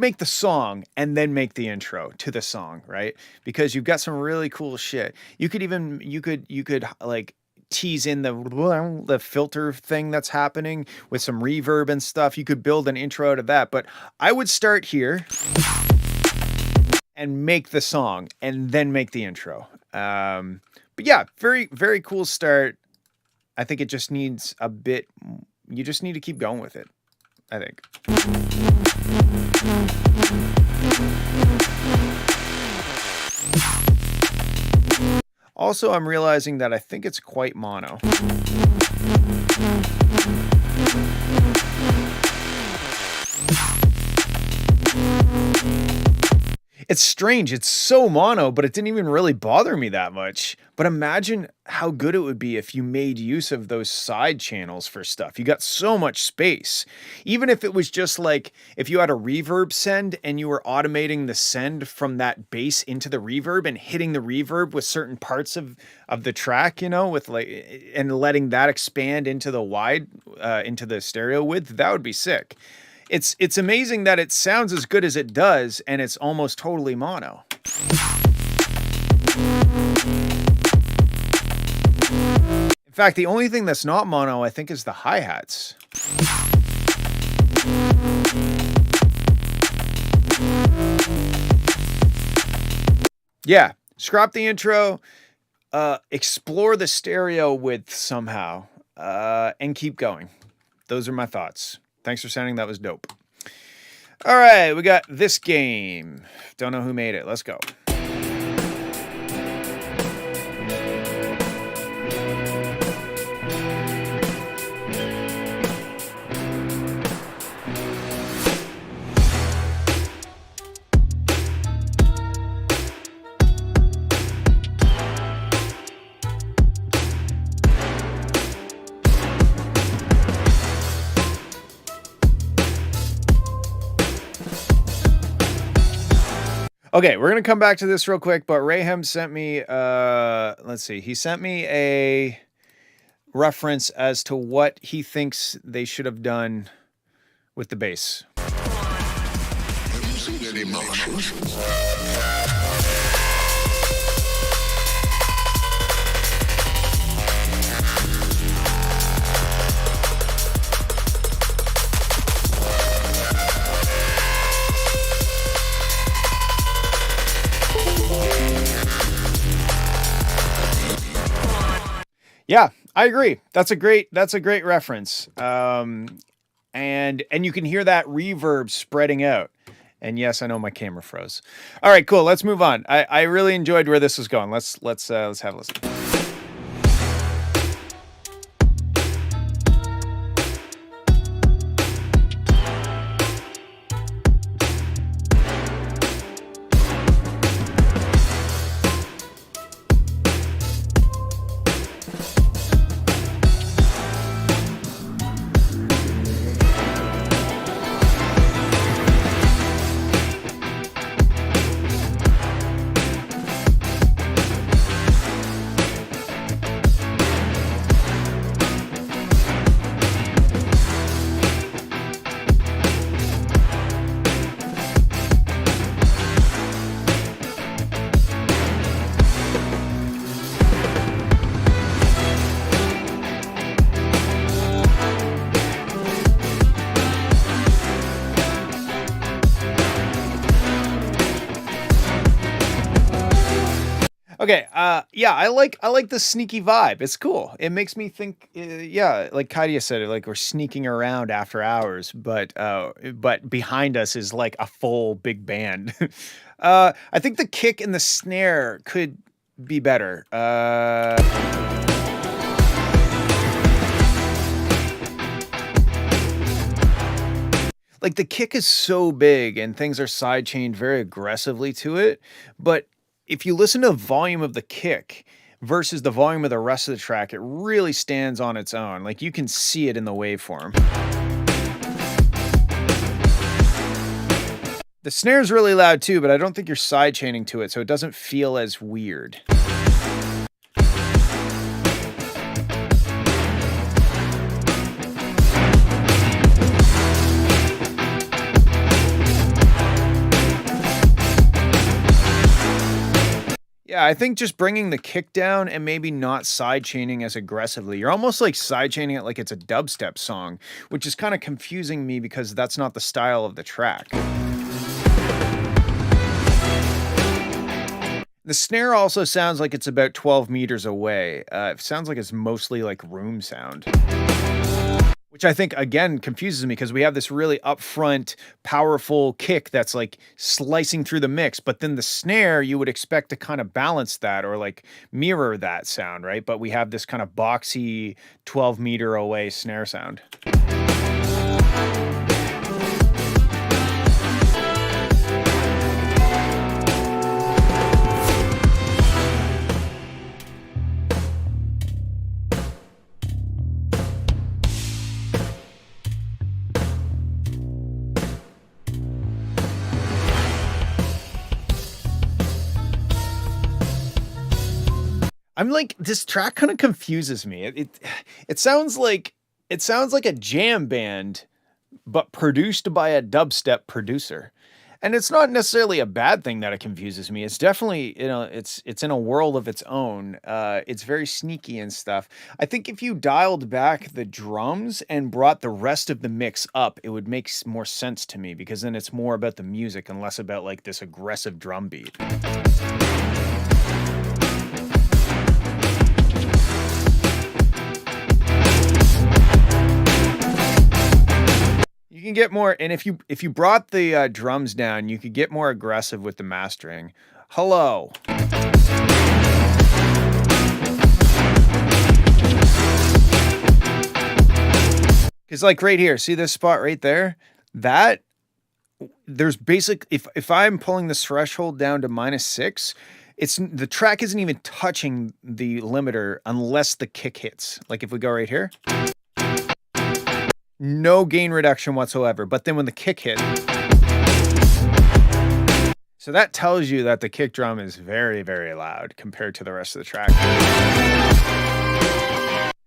make the song and then make the intro to the song, right? Because you've got some really cool shit. You could like tease in the filter thing that's happening with some reverb and stuff. You could build an intro out of that, but I would start here and make the song and then make the intro. But yeah, very, very cool start. I think it just needs a bit, you just need to keep going with it, I think. Also, I'm realizing that I think it's quite mono. It's strange. It's so mono, but it didn't even really bother me that much. But imagine how good it would be if you made use of those side channels for stuff. You got so much space. Even if it was just like, if you had a reverb send and you were automating the send from that bass into the reverb and hitting the reverb with certain parts of the track, you know, with like, and letting that expand into the wide, into the stereo width, that would be sick. It's amazing that it sounds as good as it does, and it's almost totally mono. In fact, the only thing that's not mono, I think, is the hi-hats. Yeah, scrap the intro, explore the stereo width somehow, and keep going. Those are my thoughts. Thanks for sounding. That was dope. All right, we got this game. Don't know who made it. Let's go. Okay, we're going to come back to this real quick, but Rayhem sent me, let's see, he sent me a reference as to what he thinks they should have done with the bass. Have you seen any Martians? Yeah, I agree. That's a great reference. And you can hear that reverb spreading out. And yes, I know my camera froze. All right, cool. Let's move on. I really enjoyed where this was going. Let's have a listen. Okay, yeah, I like the sneaky vibe. It's cool. It makes me think, yeah, like Kadia said, like we're sneaking around after hours, but behind us is like a full big band. I think the kick and the snare could be better. Like the kick is so big and things are sidechained very aggressively to it, but if you listen to the volume of the kick versus the volume of the rest of the track, it really stands on its own. Like you can see it in the waveform. The snare's really loud too, but I don't think you're sidechaining to it, so it doesn't feel as weird. Yeah, I think just bringing the kick down and maybe not sidechaining as aggressively. You're almost like sidechaining it like it's a dubstep song, which is kind of confusing me because that's not the style of the track. The snare also sounds like it's about 12 meters away. It sounds like it's mostly like room sound. Which I think, again, confuses me because we have this really upfront, powerful kick that's like slicing through the mix. But then the snare, you would expect to kind of balance that or like mirror that sound, right? But we have this kind of boxy 12-meter away snare sound. I'm like, this track kind of confuses me. It sounds like a jam band, but produced by a dubstep producer. And it's not necessarily a bad thing that it confuses me. It's definitely, it's in a world of its own. It's very sneaky and stuff. I think if you dialed back the drums and brought the rest of the mix up, it would make more sense to me because then it's more about the music and less about like this aggressive drum beat. You can get more, and if you brought the drums down, you could get more aggressive with the mastering. Hello. Because like right here, see this spot right there? That there's if I'm pulling this threshold down to -6, the track isn't even touching the limiter unless the kick hits. Like if we go right here. No gain reduction whatsoever, but then when the kick hit. So that tells you that the kick drum is very, very loud compared to the rest of the track.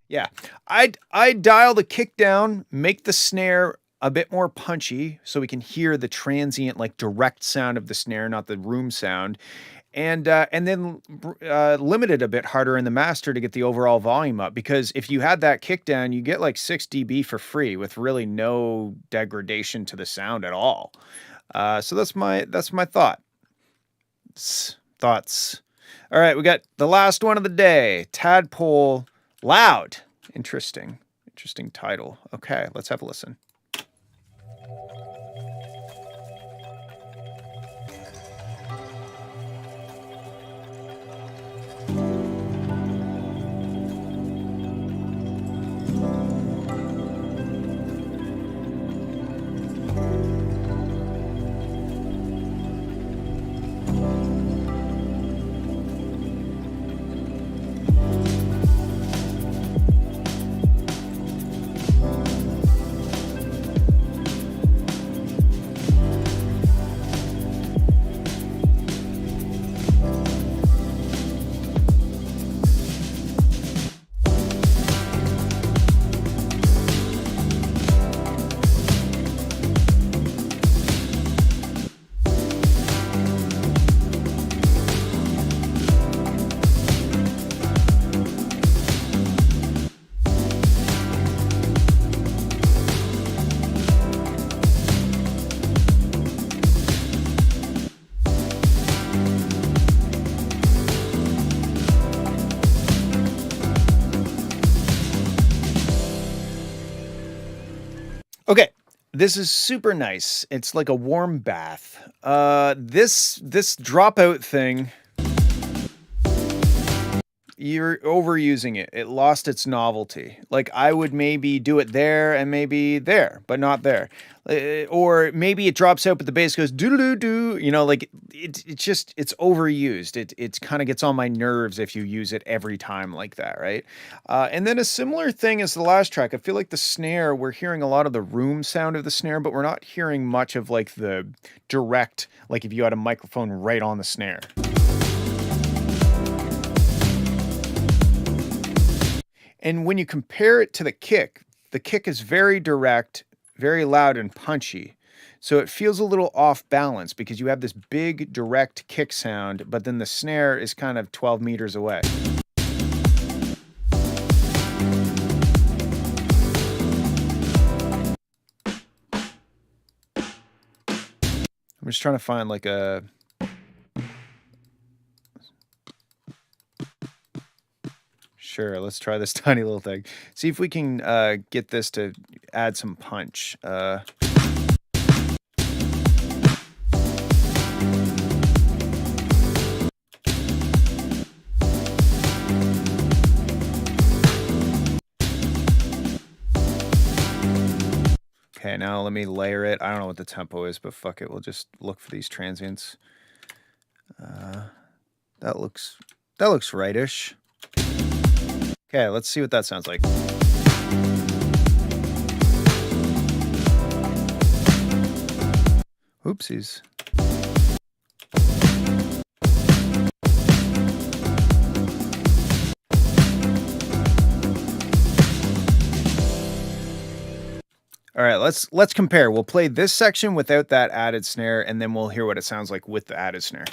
Yeah, I'd dial the kick down, make the snare a bit more punchy so we can hear the transient, like direct sound of the snare, not the room sound. And then limit it a bit harder in the master to get the overall volume up. Because if you had that kick down, you get like 6 dB for free with really no degradation to the sound at all. So that's my thoughts. All right, we got the last one of the day. Tadpole Loud. Interesting title. Okay, let's have a listen. Okay, this is super nice. It's like a warm bath. This dropout thing, you're overusing it. It lost its novelty. Like I would maybe do it there and maybe there, but not there. Or maybe it drops out, but the bass goes doo doo doo. You know, like it's just it's overused. It kind of gets on my nerves if you use it every time like that, right? And then a similar thing as the last track. I feel like the snare. We're hearing a lot of the room sound of the snare, but we're not hearing much of like the direct. Like if you had a microphone right on the snare. And when you compare it to the kick is very direct, very loud and punchy. So it feels a little off balance because you have this big direct kick sound, but then the snare is kind of 12 meters away. I'm just trying to find like a... Sure, let's try this tiny little thing. See if we can get this to add some punch. Okay, now let me layer it. I don't know what the tempo is, but fuck it. We'll just look for these transients. That looks rightish. Okay, let's see what that sounds like. Oopsies. All right, let's compare. We'll play this section without that added snare, and then we'll hear what it sounds like with the added snare.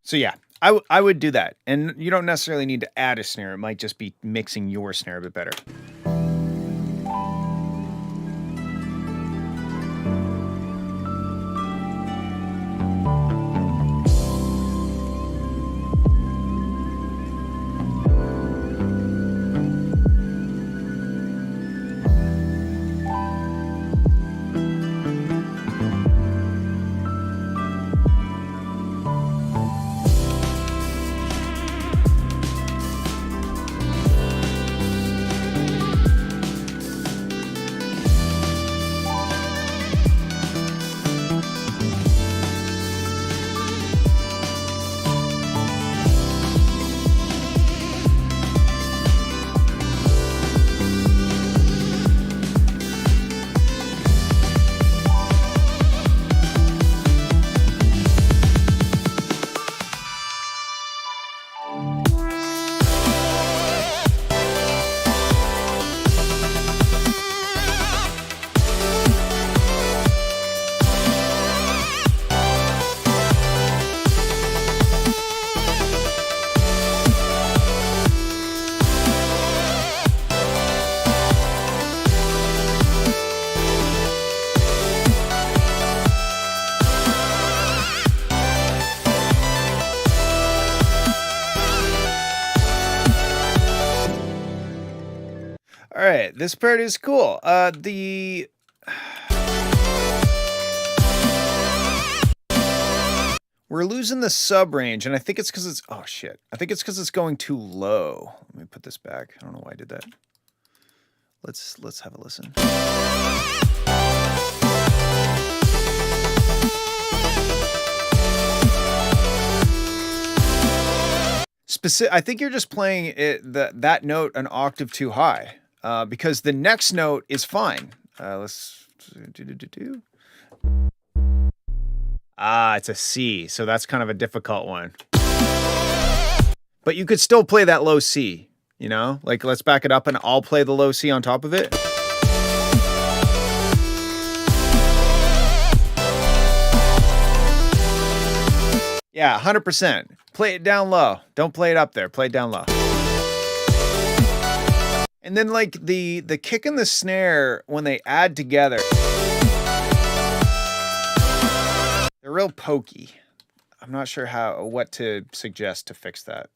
So yeah, I would do that. And you don't necessarily need to add a snare. It might just be mixing your snare a bit better. All right, this part is cool. We're losing the sub range, and I think it's because it's... Oh, shit. I think it's because it's going too low. Let me put this back. I don't know why I did that. Let's have a listen. I think you're just playing that note an octave too high, because the next note is fine. Let's do. Ah, it's a C, so that's kind of a difficult one. But you could still play that low C, you know? Like, let's back it up and I'll play the low C on top of it. Yeah, 100%. Play it down low. Don't play it up there. Play it down low. And then like the kick and the snare when they add together, they're real pokey. I'm not sure what to suggest to fix that.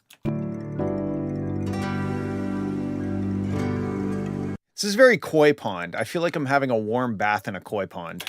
This is very koi pond. I feel like I'm having a warm bath in a koi pond.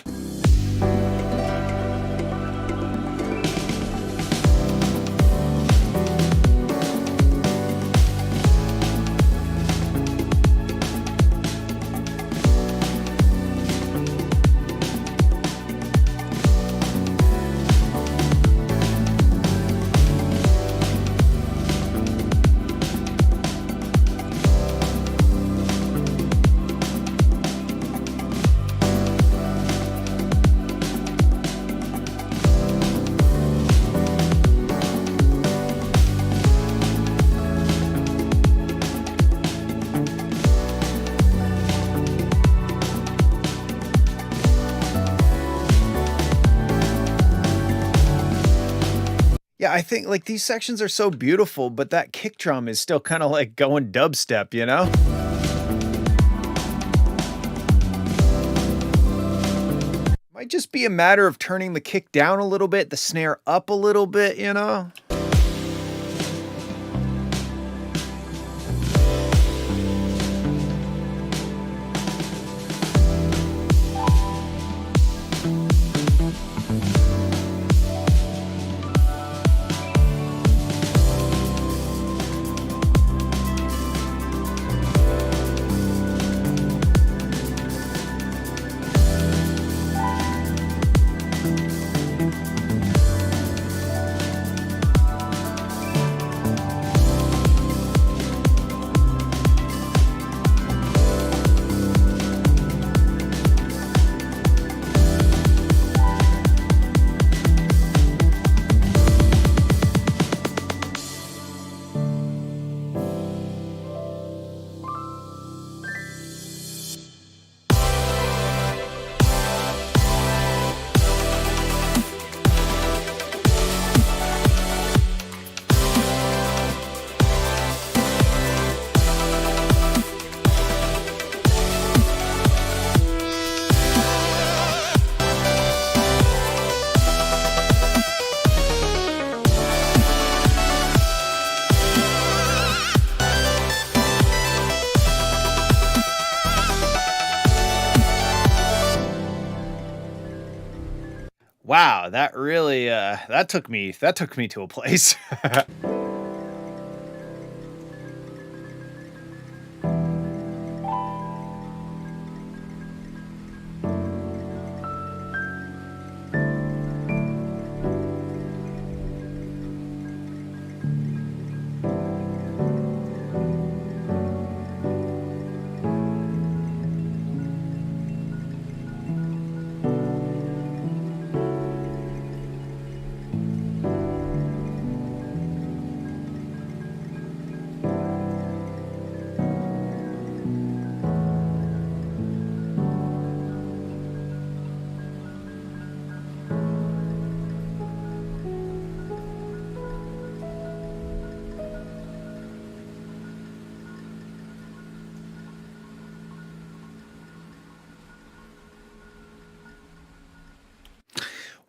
Yeah, I think like these sections are so beautiful, but that kick drum is still kind of like going dubstep, you know? Might just be a matter of turning the kick down a little bit, the snare up a little bit, you know? Wow, that really that took me to a place.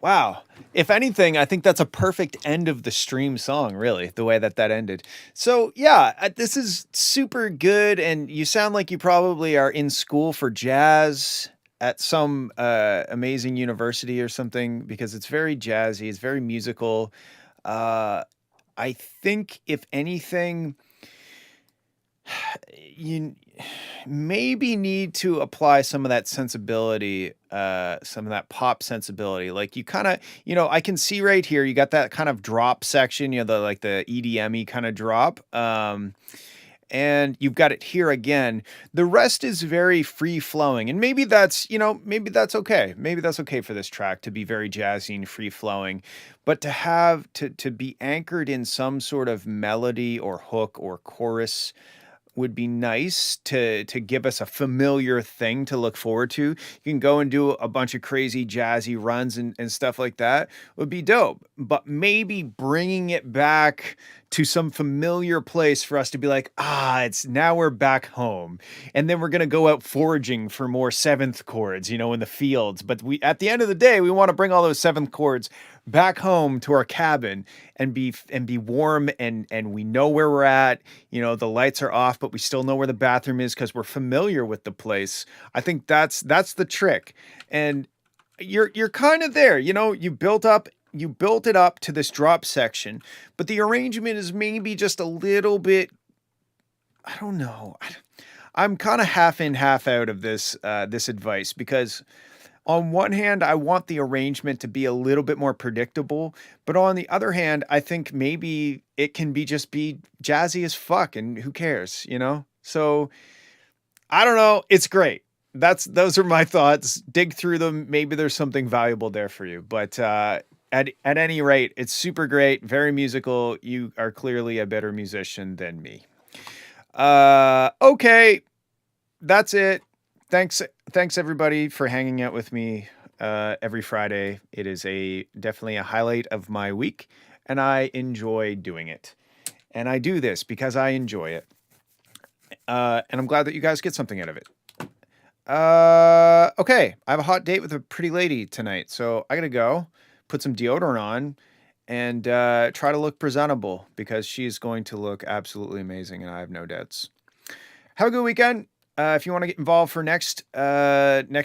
Wow. If anything, I think that's a perfect end of the stream song, really, the way that ended. So, yeah, this is super good. And you sound like you probably are in school for jazz at some amazing university or something because it's very jazzy, it's very musical. I think, if anything, you maybe need to apply some of that sensibility, some of that pop sensibility. Like you kind of, I can see right here, you got that kind of drop section, the like the EDM-y kind of drop. And you've got it here again. The rest is very free flowing. And maybe that's, maybe that's okay. Maybe that's okay for this track to be very jazzy and free flowing. But to have to be anchored in some sort of melody or hook or chorus would be nice to give us a familiar thing to look forward to. You can go and do a bunch of crazy jazzy runs and stuff like that would be dope. But maybe bringing it back to some familiar place for us to be like, it's now we're back home. And then we're going to go out foraging for more seventh chords, in the fields. But at the end of the day, we want to bring all those seventh chords back home to our cabin and be warm, and we know where we're at. The lights are off, but we still know where the bathroom is because we're familiar with the place. I think that's the trick. And you're kind of there. You built it up to this drop section, but the arrangement is maybe just a little bit, I don't know. I'm kind of half in, half out of this advice, because on one hand, I want the arrangement to be a little bit more predictable, but on the other hand, I think maybe it can be jazzy as fuck, and who cares, So I don't know. It's great. Those are my thoughts. Dig through them. Maybe there's something valuable there for you. But at any rate, it's super great. Very musical. You are clearly a better musician than me. Okay. That's it. Thanks everybody for hanging out with me every Friday. It is definitely a highlight of my week, and I enjoy doing it. And I do this because I enjoy it. And I'm glad that you guys get something out of it. Okay. I have a hot date with a pretty lady tonight, so I gotta go put some deodorant on and try to look presentable, because she's going to look absolutely amazing, and I have no doubts. Have a good weekend. If you want to get involved for next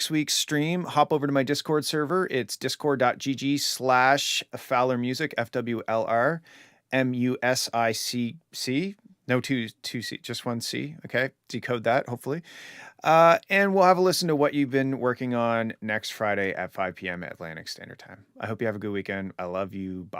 week's stream, hop over to my Discord server. It's discord.gg/Fowler Music, FWLR, MUSICC. No two C, just one C. Okay, decode that, hopefully. And we'll have a listen to what you've been working on next Friday at 5 p.m. Atlantic Standard Time. I hope you have a good weekend. I love you. Bye.